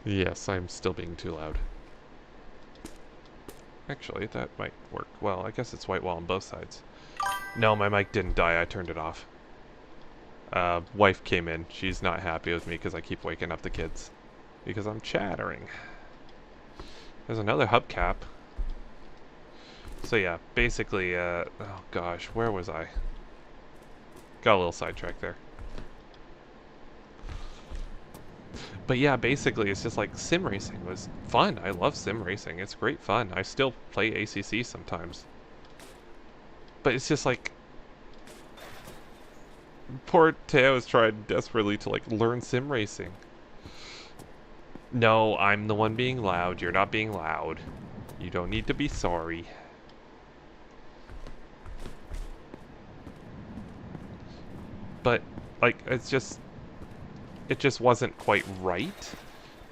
yes, I'm still being too loud. Actually, that might work well. I guess it's white wall on both sides. No, my mic didn't die. I turned it off. Wife came in. She's not happy with me because I keep waking up the kids. Because I'm chattering. There's another hubcap. So yeah, basically, oh gosh, where was I? Got a little sidetracked there. But yeah, basically, it's just like sim racing was fun. I love sim racing. It's great fun. I still play ACC sometimes. But it's just like, poor Teo is trying desperately to like learn sim racing. No, I'm the one being loud. You're not being loud. You don't need to be sorry. But like, it just wasn't quite right.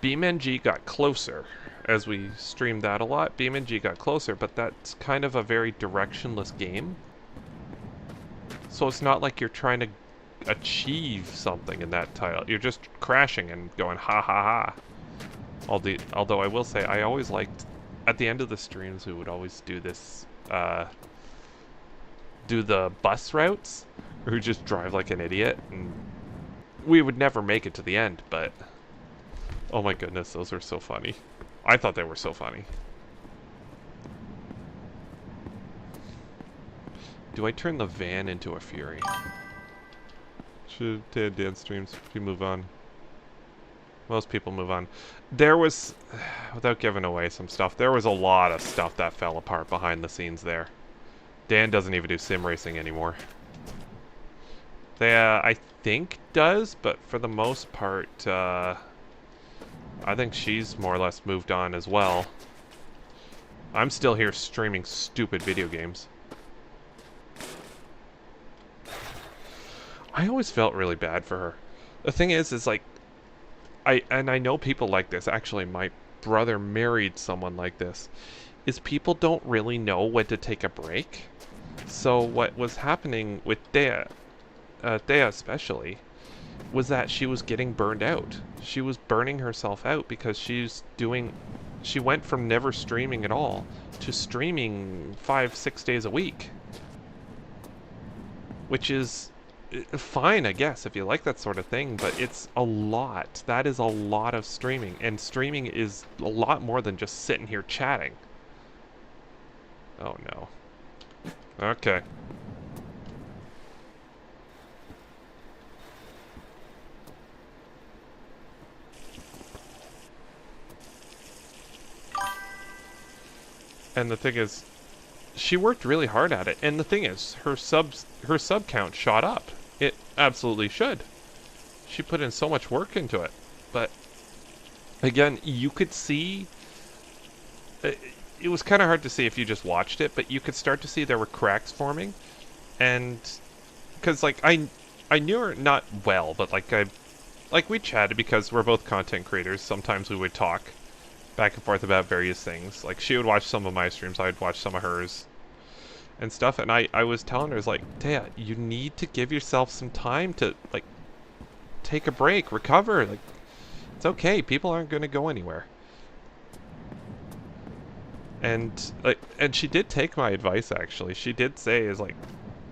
BeamNG got closer as we streamed that a lot. BeamNG got closer, but that's kind of a very directionless game. So it's not like you're trying to achieve something in that title. You're just crashing and going ha ha ha. Although I will say, I always liked, at the end of the streams, we would always do this, do the bus routes, or we just drive like an idiot, and we would never make it to the end, but oh my goodness, those were so funny. I thought they were so funny. Do I turn the van into a Fury? Should dance streams, we move on. Most people move on. There was, without giving away some stuff, there was a lot of stuff that fell apart behind the scenes there. Dan doesn't even do sim racing anymore. They, I think does, but for the most part, I think she's more or less moved on as well. I'm still here streaming stupid video games. I always felt really bad for her. The thing is like, I know people like this. Actually, my brother married someone like this. Is people don't really know when to take a break. So what was happening with Dea especially, was that she was getting burned out. She was burning herself out because she went from never streaming at all to streaming 5-6 days a week. Which is fine, I guess, if you like that sort of thing, but it's a lot. That is a lot of streaming, and streaming is a lot more than just sitting here chatting. Oh no. Okay. And the thing is, she worked really hard at it. And the thing is, her sub count shot up. absolutely should. She put in so much work into it. But again, you could see it was kind of hard to see if you just watched it, but you could start to see there were cracks forming. And because like I knew her not well, but like we chatted because we're both content creators. Sometimes we would talk back and forth about various things. Like she would watch some of my streams, I'd watch some of hers and stuff. And I was telling her, I was like, Taya, you need to give yourself some time to like take a break, recover. Like it's okay. People aren't going to go anywhere. And she did take my advice. Actually, she did say is like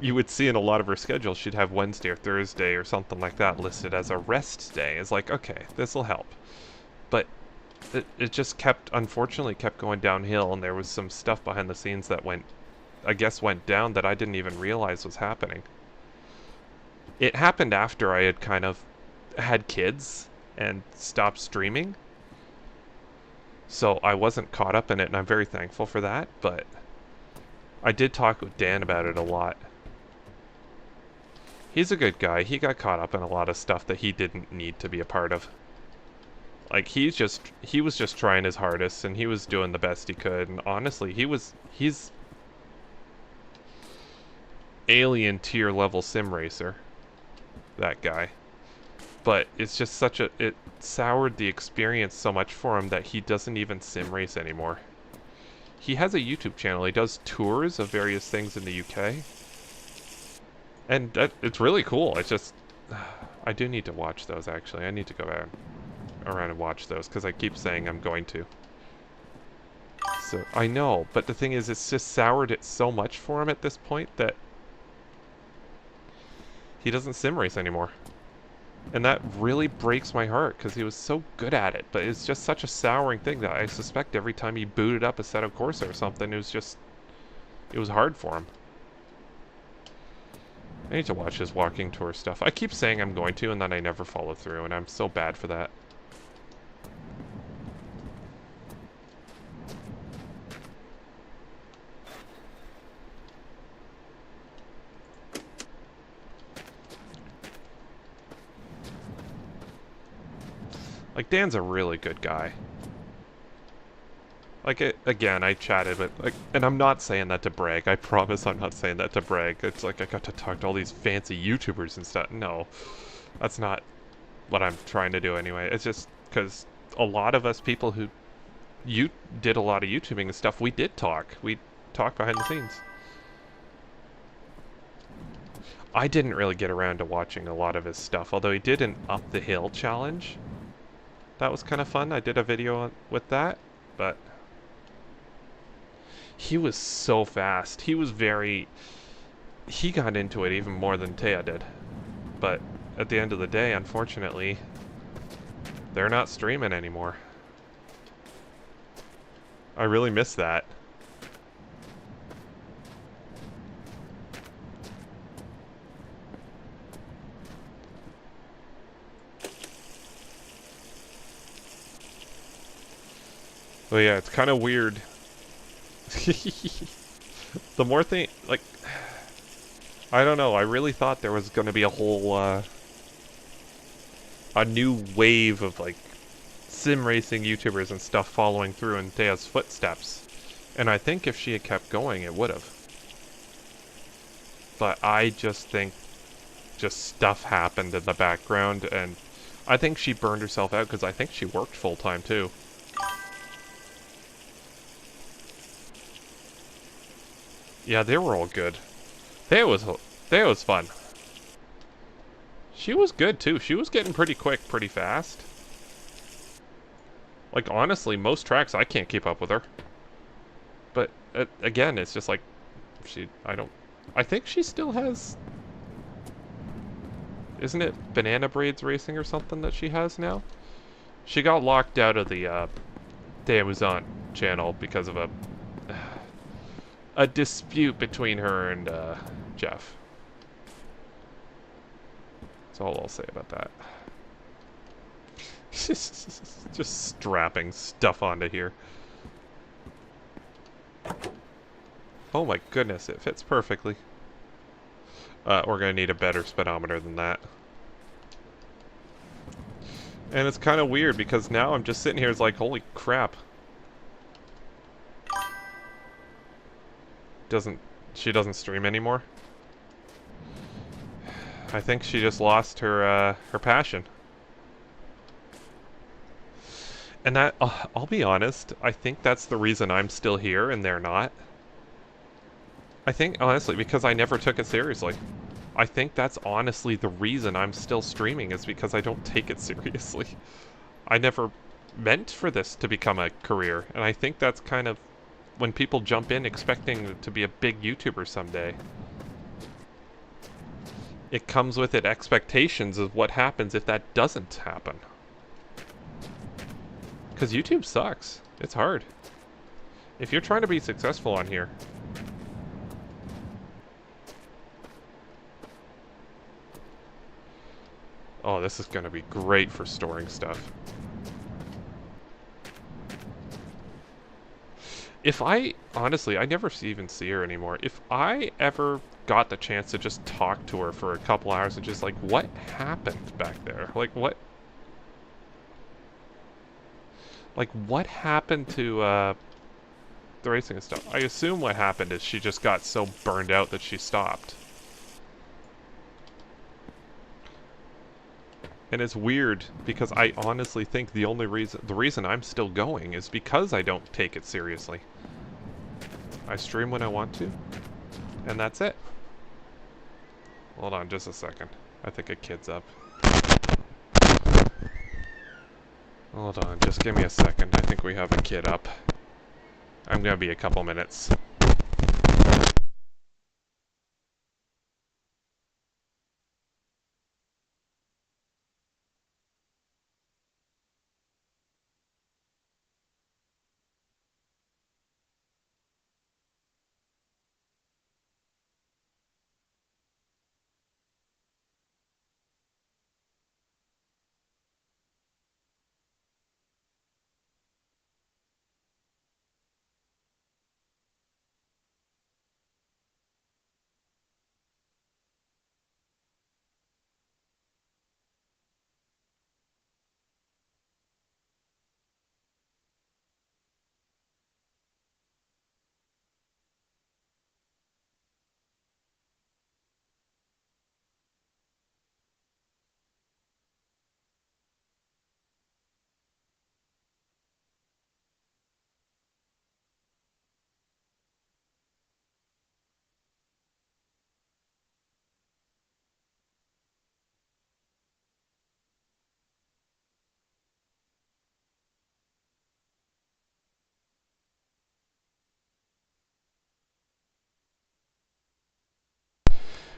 you would see in a lot of her schedules, she'd have Wednesday or Thursday or something like that listed as a rest day. It's like, okay, this will help. But it just unfortunately kept going downhill, and there was some stuff behind the scenes that I guess went down that I didn't even realize was happening. It happened after I had kind of had kids and stopped streaming. So I wasn't caught up in it, and I'm very thankful for that, but I did talk with Dan about it a lot. He's a good guy. He got caught up in a lot of stuff that he didn't need to be a part of. Like, he was just trying his hardest, and he was doing the best he could, and honestly, he's alien tier level sim racer. That guy. But it's just it soured the experience so much for him that he doesn't even sim race anymore. He has a YouTube channel. He does tours of various things in the UK. And it's really cool. It's just, I do need to watch those, actually. I need to go around and watch those, because I keep saying I'm going to. So, I know, but the thing is, it's just soured it so much for him at this point that he doesn't sim race anymore. And that really breaks my heart, because he was so good at it. But it's just such a souring thing that I suspect every time he booted up a set of Corsa or something, it was hard for him. I need to watch his walking tour stuff. I keep saying I'm going to, and then I never follow through, and I'm so bad for that. Like, Dan's a really good guy. Like, again, I chatted with, like, and I'm not saying that to brag. I promise I'm not saying that to brag. It's like I got to talk to all these fancy YouTubers and stuff. No, that's not what I'm trying to do anyway. It's just because a lot of us people who did a lot of YouTubing and stuff, we did talk. We talked behind the scenes. I didn't really get around to watching a lot of his stuff, although he did an Up the Hill challenge. That was kind of fun. I did a video with that, but he was so fast. He got into it even more than Taya did. But at the end of the day, unfortunately, they're not streaming anymore. I really miss that. Well, yeah, it's kind of weird. The more thing, like, I don't know, I really thought there was going to be a whole, a new wave of, like, sim racing YouTubers and stuff following through in Taya's footsteps. And I think if she had kept going, it would have. But I just think just stuff happened in the background, and I think she burned herself out because I think she worked full-time, too. Yeah, they were all good. That was fun. She was good too. She was getting pretty quick, pretty fast. Like honestly, most tracks I can't keep up with her. But again, it's just like I think she still has. Isn't it Banana Braids Racing or something that she has now? She got locked out of the Amazon channel because of a dispute between her and Jeff. That's all I'll say about that. Just strapping stuff onto here. Oh my goodness, it fits perfectly. We're gonna need a better speedometer than that. And it's kind of weird because now I'm just sitting here, it's like, holy crap. She doesn't stream anymore? I think she just lost her passion. And that, I'll be honest, I think that's the reason I'm still here and they're not. I think, honestly, because I never took it seriously. I think that's honestly the reason I'm still streaming, is because I don't take it seriously. I never meant for this to become a career, and I think that's kind of when people jump in expecting to be a big YouTuber someday. It comes with it expectations of what happens if that doesn't happen. Because YouTube sucks. It's hard. If you're trying to be successful on here, oh, this is going to be great for storing stuff. If honestly, I never even see her anymore. If I ever got the chance to just talk to her for a couple hours and just like, what happened back there? Like what happened to, the racing and stuff? I assume what happened is she just got so burned out that she stopped. And it's weird because I honestly think the reason I'm still going is because I don't take it seriously. I stream when I want to, and that's it. Hold on just a second. I think a kid's up. Hold on, just give me a second. I think we have a kid up. I'm gonna be a couple minutes.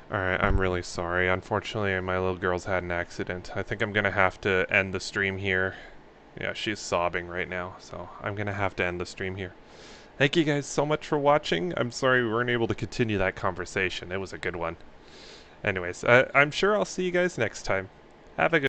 Alright, I'm really sorry. Unfortunately, my little girl's had an accident. I think I'm gonna have to end the stream here. Yeah, she's sobbing right now, so I'm gonna have to end the stream here. Thank you guys so much for watching. I'm sorry we weren't able to continue that conversation. It was a good one. Anyways, I'm sure I'll see you guys next time. Have a good